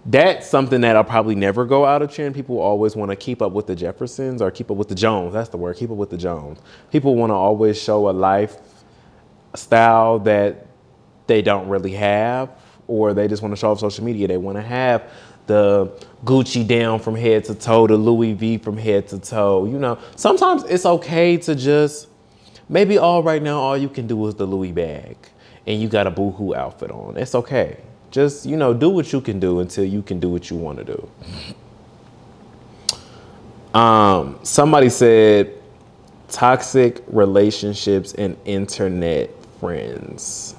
that's something that'll probably never go out of trend. People always want to keep up with the Jeffersons or keep up with the Jones. That's the word. Keep up with the Jones. People want to always show a lifestyle that they don't really have, or they just want to show off social media. They want to have the Gucci down from head to toe, the Louis V from head to toe. You know, sometimes it's okay to just, maybe right now, all you can do is the Louis bag and you got a boohoo outfit on. It's okay. Just, you know, do what you can do until you can do what you want to do. Somebody said toxic relationships and internet friends.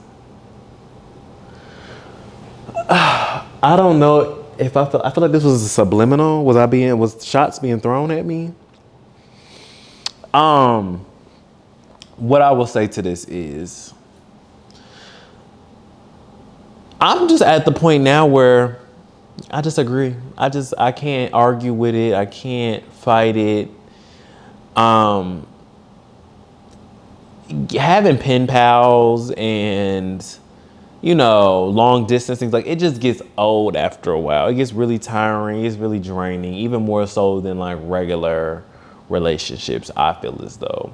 I don't know if I feel like this was a subliminal. Was shots being thrown at me? What I will say to this is, I'm just at the point now where I just agree. I can't argue with it. I can't fight it. Having pen pals and, you know, long distance things, like, it just gets old after a while. It gets really tiring. It's really draining, even more so than like regular relationships, I feel as though.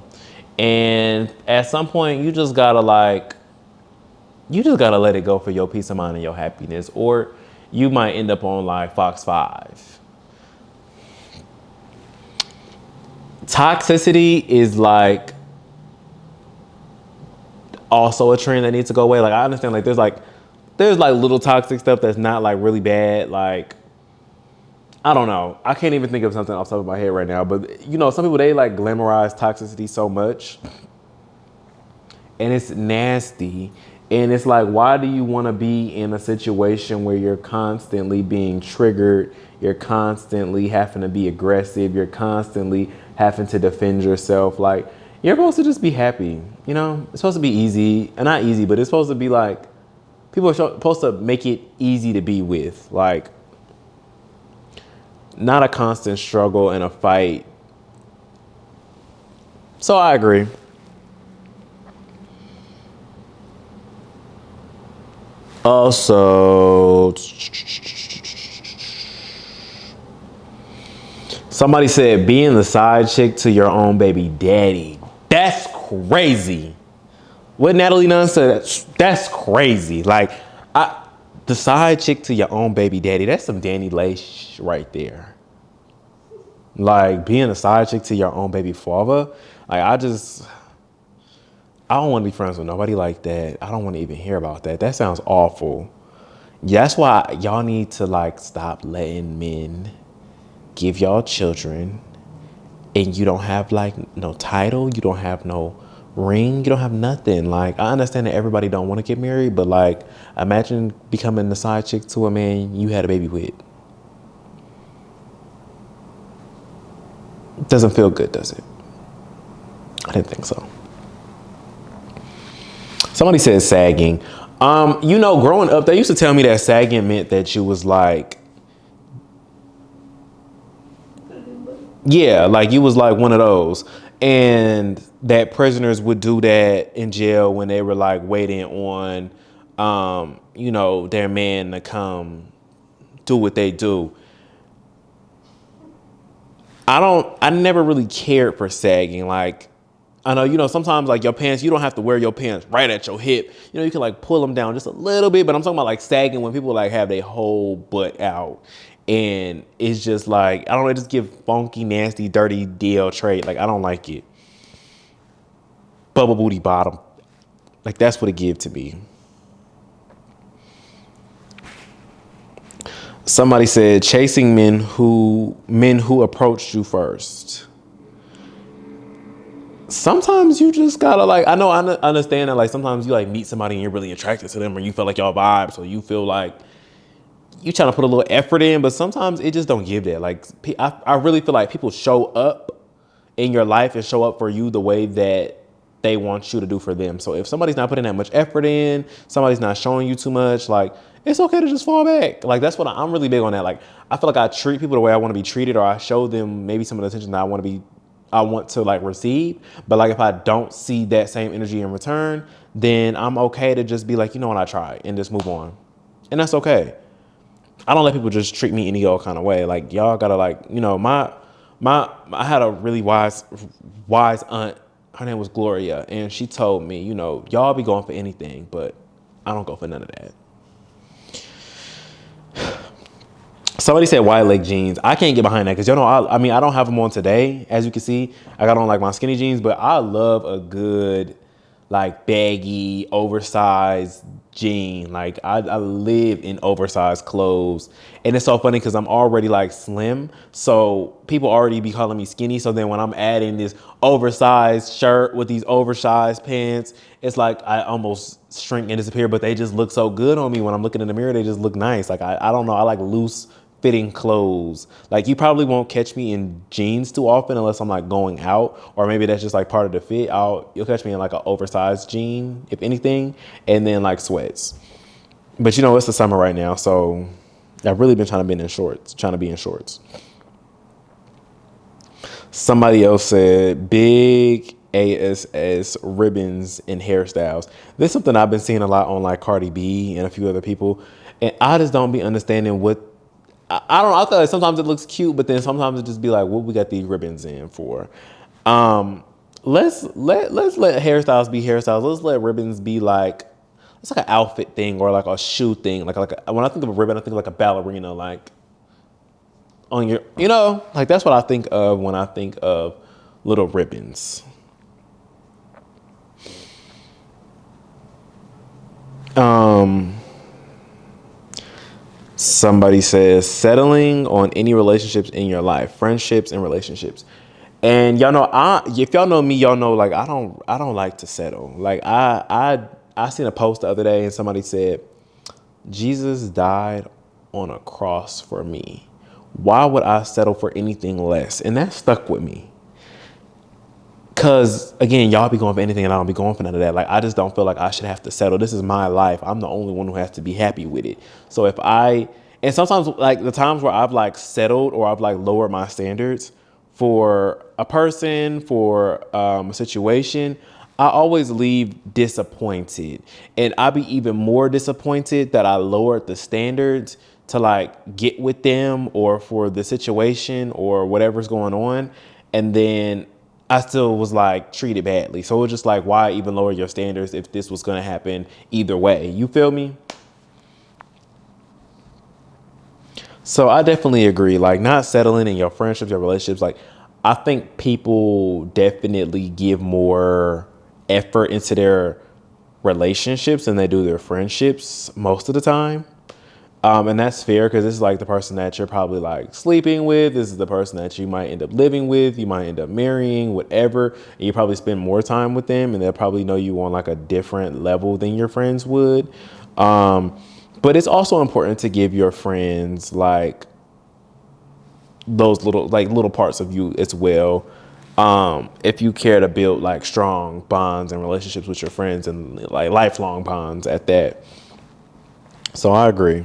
And at some point you just gotta let it go for your peace of mind and your happiness, or you might end up on like Fox 5. Toxicity is like also a trend that needs to go away. Like, I understand, like there's like little toxic stuff that's not like really bad. Like, I don't know. I can't even think of something off the top of my head right now. But, you know, some people, they like glamorize toxicity so much. And it's nasty. And it's like, why do you want to be in a situation where you're constantly being triggered? You're constantly having to be aggressive. You're constantly having to defend yourself. Like, you're supposed to just be happy. You know, it's supposed to be easy. And not easy, but it's supposed to be like, people are supposed to make it easy to be with. Like, not a constant struggle and a fight. So I agree. Also, somebody said being the side chick to your own baby daddy. That's crazy. What Natalie Nunn said, that's crazy. Like, the side chick to your own baby daddy, that's some Danny Lace right there. Like, being a side chick to your own baby father, like, I don't want to be friends with nobody like that. I don't want to even hear about that. That sounds awful. Yeah, that's why y'all need to like stop letting men give y'all children and you don't have like no title, you don't have no ring, you don't have nothing. Like, I understand that everybody don't want to get married, but like, imagine becoming the side chick to a man you had a baby with. Doesn't feel good, does it? I didn't think so. Somebody said sagging. You know, growing up, they used to tell me that sagging meant that you was like, yeah, like you was like one of those. And that prisoners would do that in jail when they were like waiting on their man to come do what they do. I never really cared for sagging. Like, I know, sometimes like your pants, you don't have to wear your pants right at your hip. You can like pull them down just a little bit, but I'm talking about like sagging when people like have their whole butt out. And it's just like, I don't know, it just give funky, nasty, dirty DL trait. Like, I don't like it. Bubble booty bottom. Like, that's what it give to me. Somebody said chasing men who approached you first. Sometimes you just gotta like, I understand that like sometimes you like meet somebody and you're really attracted to them or you feel like y'all vibe, so you feel like you trying to put a little effort in, but sometimes it just don't give that. Like I really feel like people show up in your life and show up for you the way that they want you to do for them. So if somebody's not putting that much effort in, somebody's not showing you too much, like it's okay to just fall back. Like that's what I'm really big on that. Like I feel like I treat people the way I want to be treated, or I show them maybe some of the attention that I want to like receive. But like if I don't see that same energy in return, then I'm okay to just be like, you know what, I tried and just move on. And that's okay. I don't let people just treat me any old kind of way. Like y'all gotta like, I had a really wise aunt. Her name was Gloria, and she told me, y'all be going for anything, but I don't go for none of that. Somebody said wide leg jeans. I can't get behind that because I don't have them on today. As you can see, I got on like my skinny jeans, but I love a good like baggy, oversized jean. Like I live in oversized clothes, and it's so funny because I'm already like slim, so people already be calling me skinny. So then when I'm adding this oversized shirt with these oversized pants, it's like I almost shrink and disappear. But they just look so good on me when I'm looking in the mirror. They just look nice. Like I don't know. I like loose fitting clothes. Like you probably won't catch me in jeans too often unless I'm like going out, or maybe that's just like part of the fit. You'll catch me in like an oversized jean, if anything, and then like sweats. But it's the summer right now, so I've really been trying to be in shorts. Somebody else said big ASS ribbons and hairstyles. This is something I've been seeing a lot on like Cardi B and a few other people, and I just don't be understanding what. I don't know. I feel like sometimes it looks cute, but then sometimes it just be like, what we got these ribbons in for? Let's let hairstyles be hairstyles. Let's let ribbons be like, it's like an outfit thing or like a shoe thing. Like when I think of a ribbon, I think of like a ballerina, like on your, like that's what I think of when I think of little ribbons. Somebody says settling on any relationships in your life, friendships and relationships. And y'all know, if y'all know me, y'all know like I don't like to settle. Like I seen a post the other day and somebody said, Jesus died on a cross for me. Why would I settle for anything less? And that stuck with me. Cause again, y'all be going for anything and I don't be going for none of that. Like I just don't feel like I should have to settle. This is my life. I'm the only one who has to be happy with it. So and sometimes like the times where I've like settled or I've like lowered my standards for a person, for a situation, I always leave disappointed. And I'd be even more disappointed that I lowered the standards to like get with them or for the situation or whatever's going on. And then I still was like treated badly. So it was just like, why even lower your standards if this was going to happen either way? You feel me? So I definitely agree. Like not settling in your friendships, your relationships. Like I think people definitely give more effort into their relationships than they do their friendships most of the time. And that's fair because this is like the person that you're probably like sleeping with. This is the person that you might end up living with. You might end up marrying, whatever. And you probably spend more time with them and they'll probably know you on like a different level than your friends would. But it's also important to give your friends like those little parts of you as well. If you care to build like strong bonds and relationships with your friends and like lifelong bonds at that. So I agree.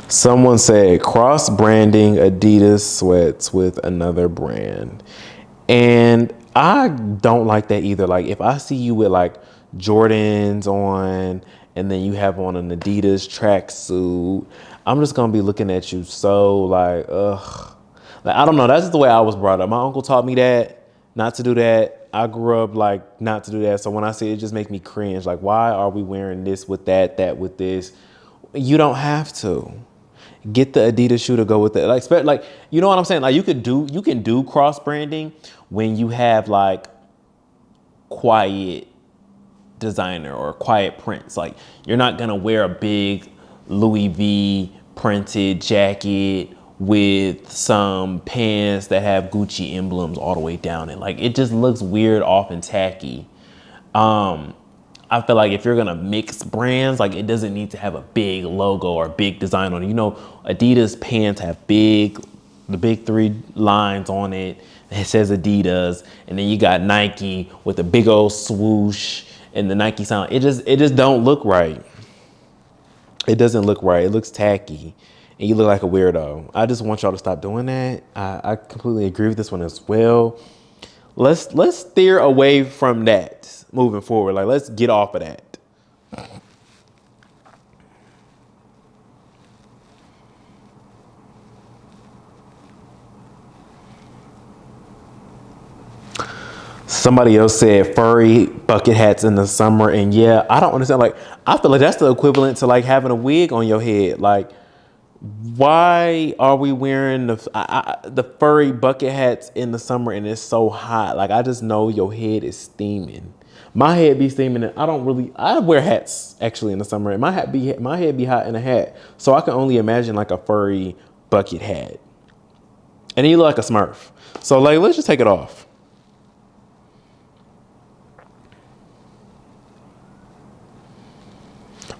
Someone said cross-branding Adidas sweats with another brand. And I don't like that either. Like if I see you with like Jordans on and then you have on an Adidas tracksuit, I'm just gonna be looking at you so like, ugh. Like I don't know. That's just the way I was brought up. My uncle taught me that not to do that. I grew up like not to do that. So when I see it, it just makes me cringe. Like why are we wearing this with that, that with this? You don't have to. Get the Adidas shoe to go with it. Like you know what I'm saying? Like you can do cross branding when you have like quiet designer or quiet prints. Like you're not gonna wear a big Louis V printed jacket with some pants that have Gucci emblems all the way down it. Like it just looks weird, off and tacky. I feel like if you're gonna mix brands, like it doesn't need to have a big logo or big design on it. You know, Adidas pants have the big three lines on it. It says Adidas, and then you got Nike with a big old swoosh and the Nike sound. It just don't look right. It doesn't look right. It looks tacky, and you look like a weirdo. I just want y'all to stop doing that. I completely agree with this one as well. Let's steer away from that moving forward. Like let's get off of that. Somebody else said furry bucket hats in the summer, and yeah, I don't understand. Like I feel like that's the equivalent to like having a wig on your head. Like why are we wearing the furry bucket hats in the summer and it's so hot? Like I just know your head is steaming. My head be steaming. And I wear hats actually in the summer, and my head be hot in a hat. So I can only imagine like a furry bucket hat. And you look like a Smurf. So like let's just take it off.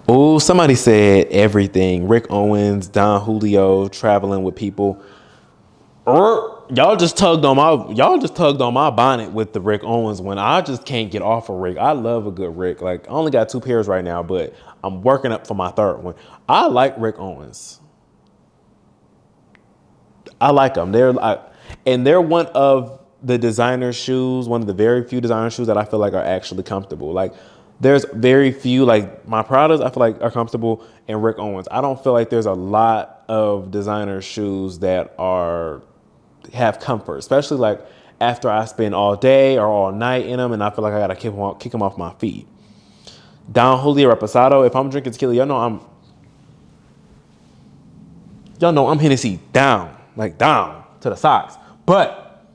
Oh, somebody said everything. Rick Owens, Don Julio, traveling with people. Or y'all just tugged on my bonnet with the Rick Owens one. I just can't get off of Rick. I love a good Rick. Like I only got 2 pairs right now, but I'm working up for my 3rd one. I like Rick Owens. I like them. They're one of the designer shoes, one of the very few designer shoes that I feel like are actually comfortable. Like there's very few, like my Pradas I feel like are comfortable, and Rick Owens. I don't feel like there's a lot of designer shoes that have comfort, especially like after I spend all day or all night in them and I feel like I gotta kick them off my feet. Don Julio Reposado, if I'm drinking tequila, y'all know I'm Hennessy down to the socks. But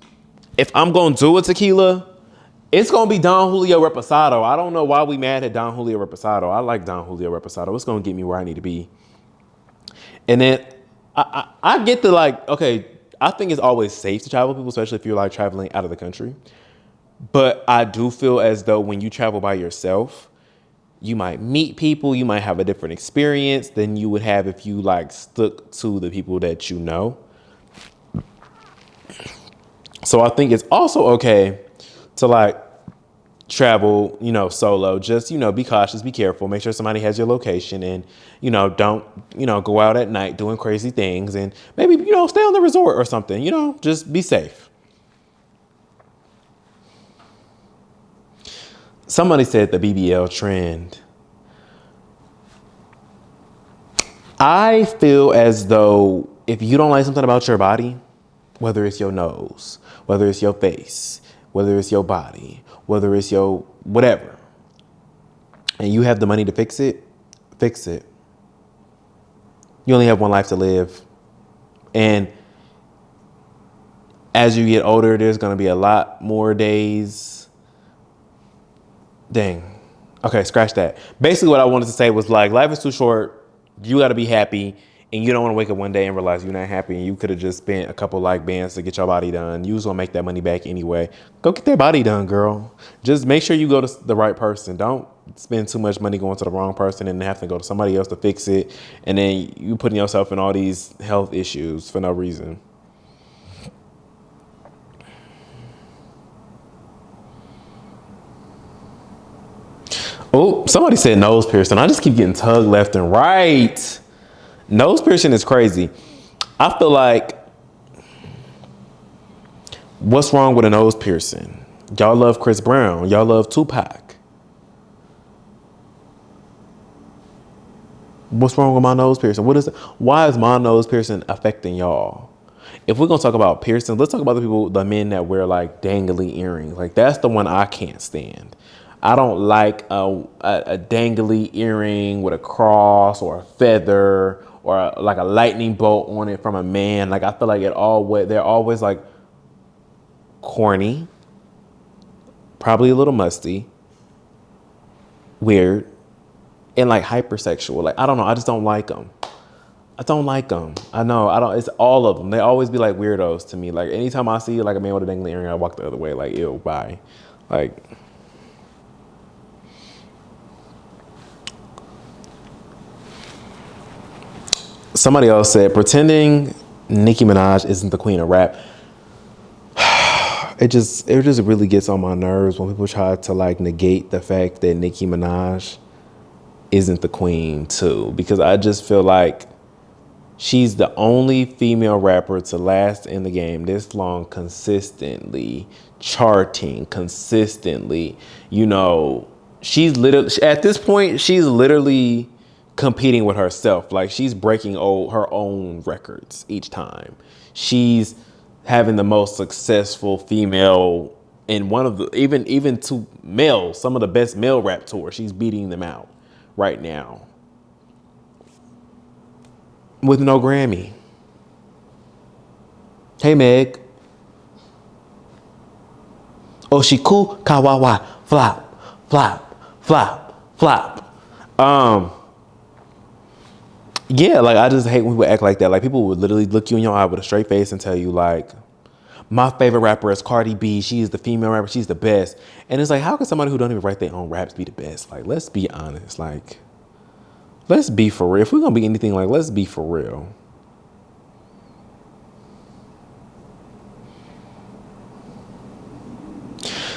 if I'm gonna do a tequila, it's gonna be Don Julio Reposado. I don't know why we mad at Don Julio Reposado. I like Don Julio Reposado. It's gonna get me where I need to be. And then I get the like, okay, I think it's always safe to travel with people, especially if you're like traveling out of the country. But I do feel as though when you travel by yourself, you might meet people, you might have a different experience than you would have if you like stuck to the people that you know. So I think it's also okay to like travel, solo. Just, be cautious, be careful, make sure somebody has your location, and, don't, go out at night doing crazy things, and maybe, stay on the resort or something, just be safe. Somebody said the BBL trend. I feel as though if you don't like something about your body, whether it's your nose, whether it's your face, whether it's your body, whether it's your whatever, and you have the money to fix it, fix it. You only have one life to live. And as you get older, there's going to be a lot more days. Dang. Okay, scratch that. Basically what I wanted to say was like, life is too short. You got to be happy. And you don't want to wake up one day and realize you're not happy and you could have just spent a couple like bands to get your body done. You was going to make that money back anyway. Go get that body done, girl. Just make sure you go to the right person. Don't spend too much money going to the wrong person and have to go to somebody else to fix it. And then you putting yourself in all these health issues for no reason. Oh, somebody said nose piercing. I just keep getting tugged left and right. Nose piercing is crazy. I feel like What's wrong with a nose piercing? Y'all love Chris Brown. Y'all love Tupac. What's wrong with my nose piercing? Why is my nose piercing affecting y'all? If we're gonna talk about piercings, let's talk about the men that wear like dangly earrings. Like that's the one I can't stand. I don't like a dangly earring with a cross or a feather or like a lightning bolt on it from a man. Like I feel like they're always like corny, probably a little musty, weird, and like hypersexual. Like I don't know, I just don't like them. I don't like them. I know. I don't. It's all of them. They always be like weirdos to me. Like anytime I see like a man with a dangling earring, I walk the other way. Like ew, bye. Like somebody else said, pretending Nicki Minaj isn't the queen of rap. It just really gets on my nerves when people try to like negate the fact that Nicki Minaj isn't the queen too, because I just feel like she's the only female rapper to last in the game this long, consistently charting, consistently. You know, she's literally at this point, she's literally competing with herself. Like she's breaking her own records each time. She's having the most successful female in one of the even to males, some of the best male rap tours. She's beating them out right now with no Grammy. Hey Meg. Oh, she cool. Kawawa. Flop. Flop. Flop. Flop. Yeah, like I just hate when people act like that. Like people would literally look you in your eye with a straight face and tell you like, my favorite rapper is Cardi B. She is the female rapper. She's the best. And it's like, how can somebody who don't even write their own raps be the best? Like, let's be honest. Like, let's be for real. If we're gonna be anything, like, let's be for real.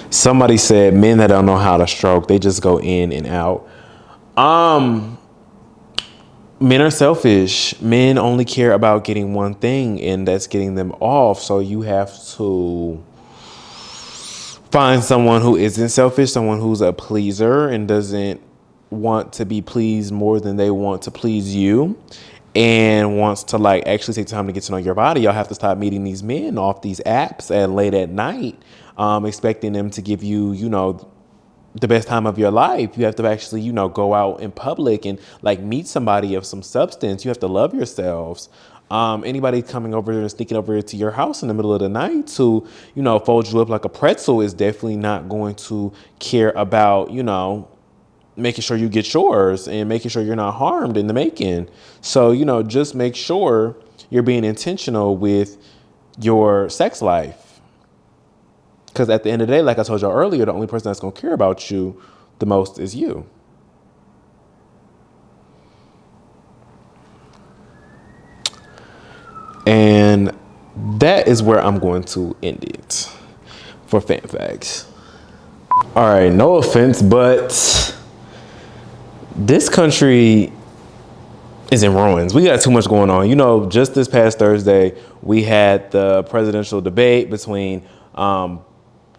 Somebody said men that don't know how to stroke, they just go in and out. Men are selfish. Men only care about getting one thing, and that's getting them off. So you have to find someone who isn't selfish, someone who's a pleaser and doesn't want to be pleased more than they want to please you, and wants to like actually take time to get to know your body. Y'all have to stop meeting these men off these apps at late at night, expecting them to give you, you know, the best time of your life. You have to actually, you know, go out in public and like meet somebody of some substance. You have to love yourselves. Anybody coming over and sneaking over to your house in the middle of the night to, you know, fold you up like a pretzel is definitely not going to care about, you know, making sure you get yours and making sure you're not harmed in the making. So, you know, just make sure you're being intentional with your sex life. Because at the end of the day, like I told y'all earlier, the only person that's going to care about you the most is you. And that is where I'm going to end it for fan facts. All right, no offense, but this country is in ruins. We got too much going on. You know, just this past Thursday, we had the presidential debate between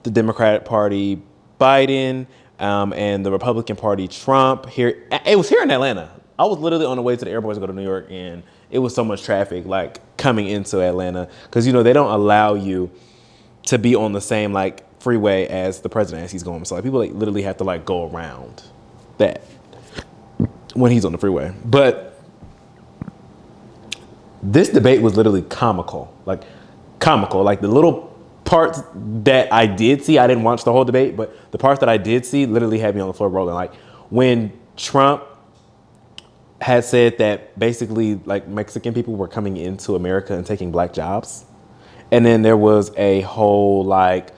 the Democratic Party, Biden, and the Republican Party, Trump. Here, it was here in Atlanta. I was literally on the way to the airport to go to New York, and it was so much traffic, like coming into Atlanta, because you know they don't allow you to be on the same like freeway as the president as he's going. So like people like literally have to like go around that when he's on the freeway. But this debate was literally comical, like the little parts that I did see, I didn't watch the whole debate, but the parts that I did see literally had me on the floor rolling. Like when Trump had said that basically like Mexican people were coming into America and taking black jobs. And then there was a whole like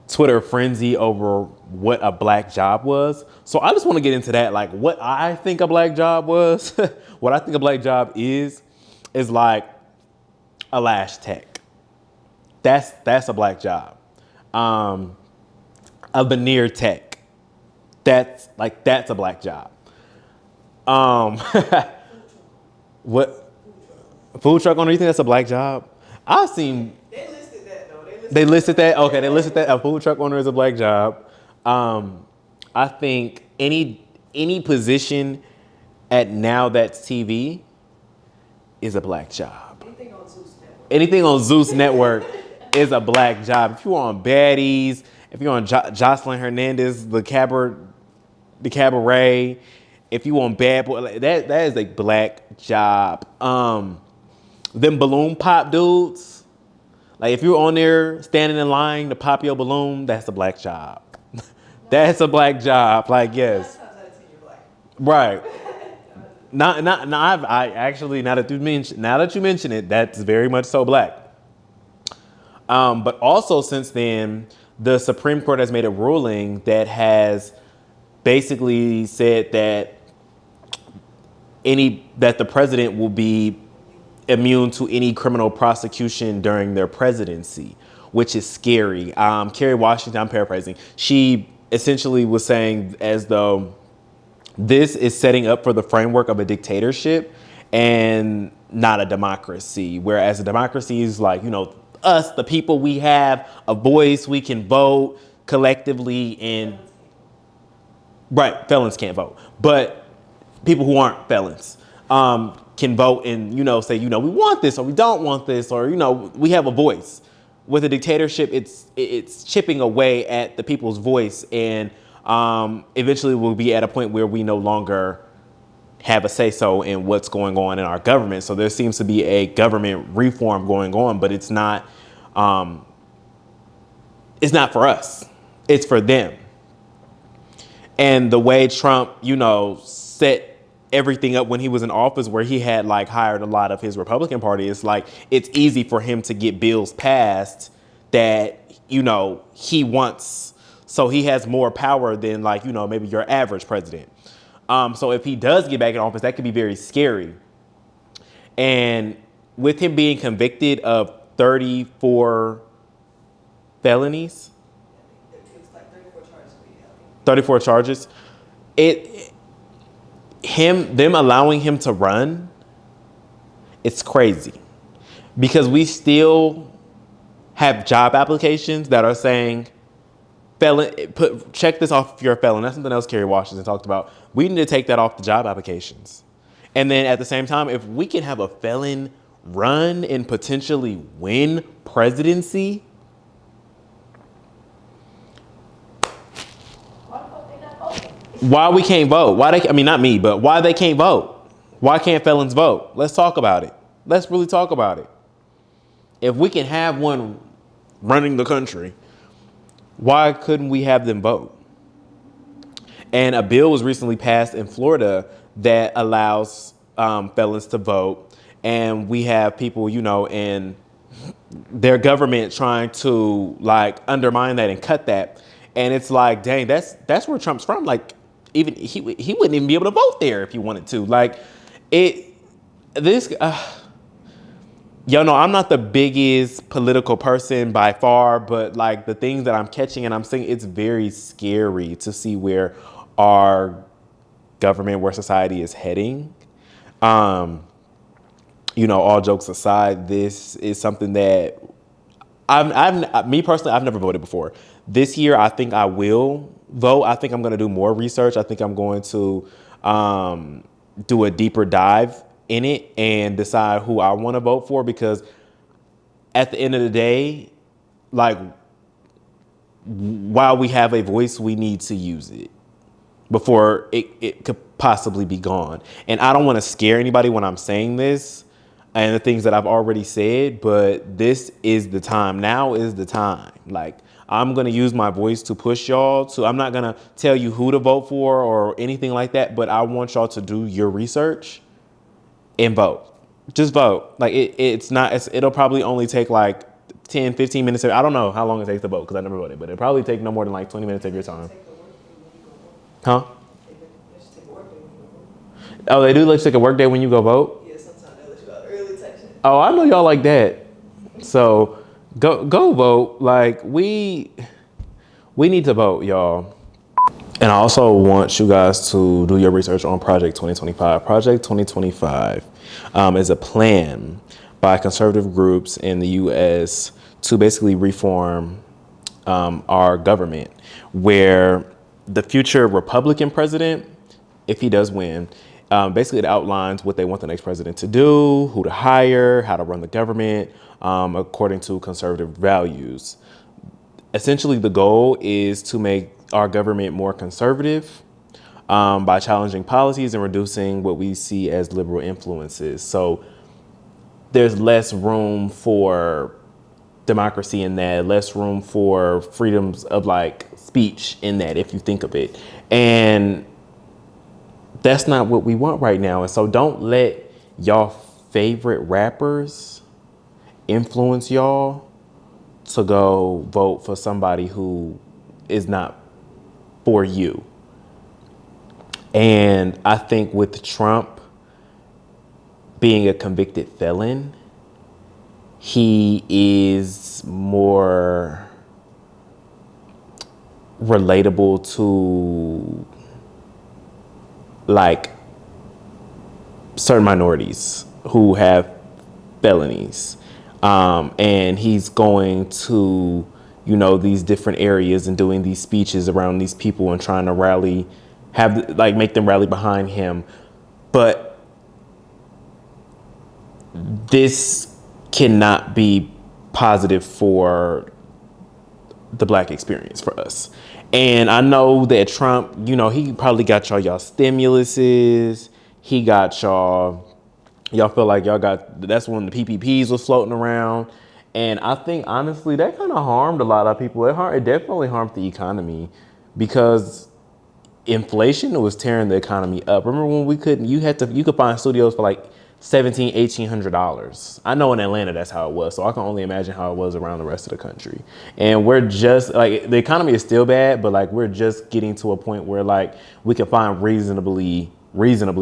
Twitter frenzy over what a black job was. So I just want to get into that. Like what I think a black job was, what I think a black job is like a lash tech. That's a black job. A veneer tech. That's a black job. What food truck owner? You think that's a black job? I've seen. They listed that though. They listed that. Okay, they listed that a food truck owner is a black job. I think any position at Now That's TV is a black job. Anything on Zeus Network. Anything on Zeus Network is a black job. If you're on Baddies, if you're on Jocelyn Hernandez, the cabaret, if you on Bad Boy, like, that is a black job. Them balloon pop dudes, like if you're on there standing in line to pop your balloon, that's a black job. That's a black job. Like, yes. 9 times out of 10 you're black. Right. I actually, now that you mention it, that's very much so black. But also since then, the Supreme Court has made a ruling that has basically said that the president will be immune to any criminal prosecution during their presidency, which is scary. Kerry Washington, I'm paraphrasing, she essentially was saying as though this is setting up for the framework of a dictatorship and not a democracy. Whereas a democracy is like, us, the people, we have a voice, we can vote collectively, and right, felons can't vote. But people who aren't felons can vote and, say, we want this or we don't want this, or, we have a voice. With a dictatorship, it's chipping away at the people's voice, and eventually we'll be at a point where we no longer have a say-so in what's going on in our government. So there seems to be a government reform going on, but it's not for us. It's for them. And the way Trump, set everything up when he was in office, where he had hired a lot of his Republican Party, it's it's easy for him to get bills passed that, he wants. So he has more power than maybe your average president. So if he does get back in office, that could be very scary. And with him being convicted of 34 felonies, It's like 34 charges. 34 charges, them allowing him to run, it's crazy. Because we still have job applications that are saying, check this off if you're a felon. That's something else Kerry Washington talked about. We need to take that off the job applications. And then at the same time, if we can have a felon run and potentially win presidency, why we can't vote? Not me, but why they can't vote? Why can't felons vote? Let's talk about it. Let's really talk about it. If we can have one running the country, why couldn't we have them vote? And a bill was recently passed in Florida that allows felons to vote. And we have people, in their government trying to undermine that and cut that. And it's dang, that's where Trump's from. Even he wouldn't even be able to vote there if he wanted to. Y'all know I'm not the biggest political person by far, but the things that I'm catching and I'm seeing, it's very scary to see where our government, where society is heading. All jokes aside, this is something that me personally, I've never voted before. This year, I think I will vote. I think I'm going to do more research. I think I'm going to do a deeper dive in it and decide who I want to vote for, because at the end of the day, while we have a voice, we need to use it before it could possibly be gone. And I don't want to scare anybody when I'm saying this and the things that I've already said, but this is the time. Now is the time. I'm going to use my voice to push y'all to, I'm not going to tell you who to vote for or anything like that, but I want y'all to do your research and vote. Just vote. It'll probably only take 10, 15 minutes. I don't know how long it takes to vote because I never voted, but it'll probably take no more than 20 minutes of your time. Huh? Oh, they do let you take a work day when you go vote? Yeah, sometimes they let you out early type shit. Oh, I know y'all like that. So go vote. We need to vote, y'all. And I also want you guys to do your research on Project 2025. Project 2025 is a plan by conservative groups in the U.S. to basically reform our government, where the future Republican president, if he does win, basically it outlines what they want the next president to do, who to hire, how to run the government according to conservative values. Essentially, the goal is to make our government more conservative by challenging policies and reducing what we see as liberal influences. So there's less room for democracy in that, less room for freedoms of like speech in that, if you think of it. And that's not what we want right now. And so don't let y'all favorite rappers influence y'all to go vote for somebody who is not for you. And I think with Trump being a convicted felon, he is more relatable to like certain minorities who have felonies. And he's going to, you know, these different areas and doing these speeches around these people and trying to rally, make them rally behind him. But this cannot be positive for the Black experience for us. And I know that Trump, you know, he probably got y'all stimuluses. He got y'all feel like y'all got, that's when the PPPs was floating around. And I think honestly, that kind of harmed a lot of people. It definitely harmed the economy because inflation was tearing the economy up. Remember when you could find studios for like $1,700-$1,800. I know in Atlanta that's how it was, so I can only imagine how it was around the rest of the country. And we're just like, the economy is still bad, but like we're just getting to a point where like we can find reasonably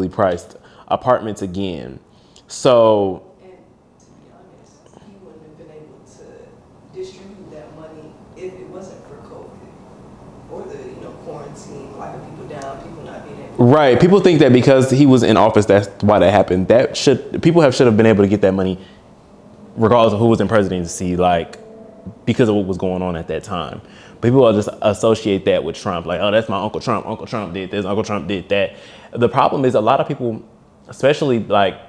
priced apartments again. So, and to be honest, he wouldn't have been able to distribute that money if it wasn't for COVID or the quarantine, locking people down, people not being able. Right. People think that because he was in office, that's why that happened. People should have been able to get that money regardless of who was in presidency, like because of what was going on at that time. People will just associate that with Trump. Like, oh, that's my Uncle Trump. Uncle Trump did this. Uncle Trump did that. The problem is a lot of people, especially like,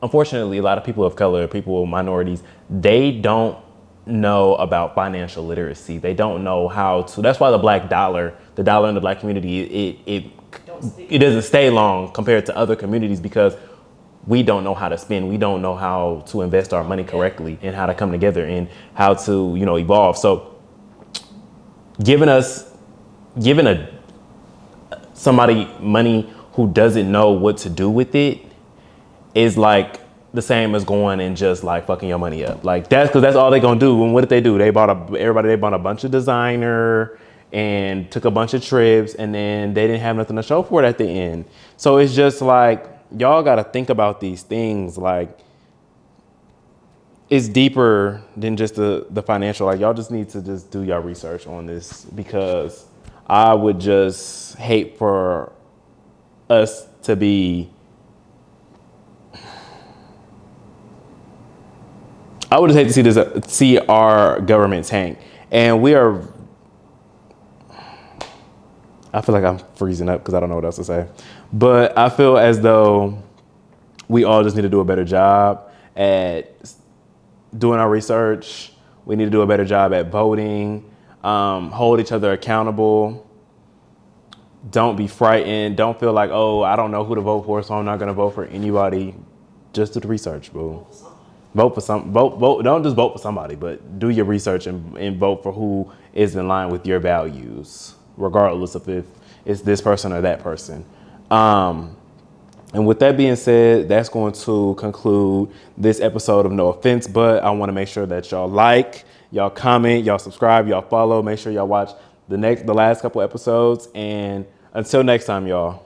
unfortunately, a lot of people of color, people, minorities, they don't know about financial literacy. They don't know how to. That's why the dollar in the Black community, it doesn't stay long compared to other communities because we don't know how to spend. We don't know how to invest our money correctly and how to come together and how to, evolve. So giving somebody money who doesn't know what to do with it is like the same as going and just like fucking your money up. Like that's all they gonna do. And what did they do? They bought a bunch of designer and took a bunch of trips, and then they didn't have nothing to show for it at the end. So it's just like, y'all gotta think about these things. Like, it's deeper than just the financial. Like, y'all just need to just do your research on this, because I would just hate for us to be, I would just hate to see our government tank. And I feel like I'm freezing up because I don't know what else to say. But I feel as though we all just need to do a better job at doing our research. We need to do a better job at voting, hold each other accountable. Don't be frightened. Don't feel like, oh, I don't know who to vote for, so I'm not going to vote for anybody. Just do the research, boo. Vote. Don't just vote for somebody, but do your research and vote for who is in line with your values, regardless of if it's this person or that person. And with that being said, that's going to conclude this episode of No Offense, but I want to make sure that y'all like, y'all comment, y'all subscribe, y'all follow. Make sure y'all watch the last couple episodes. And until next time, y'all.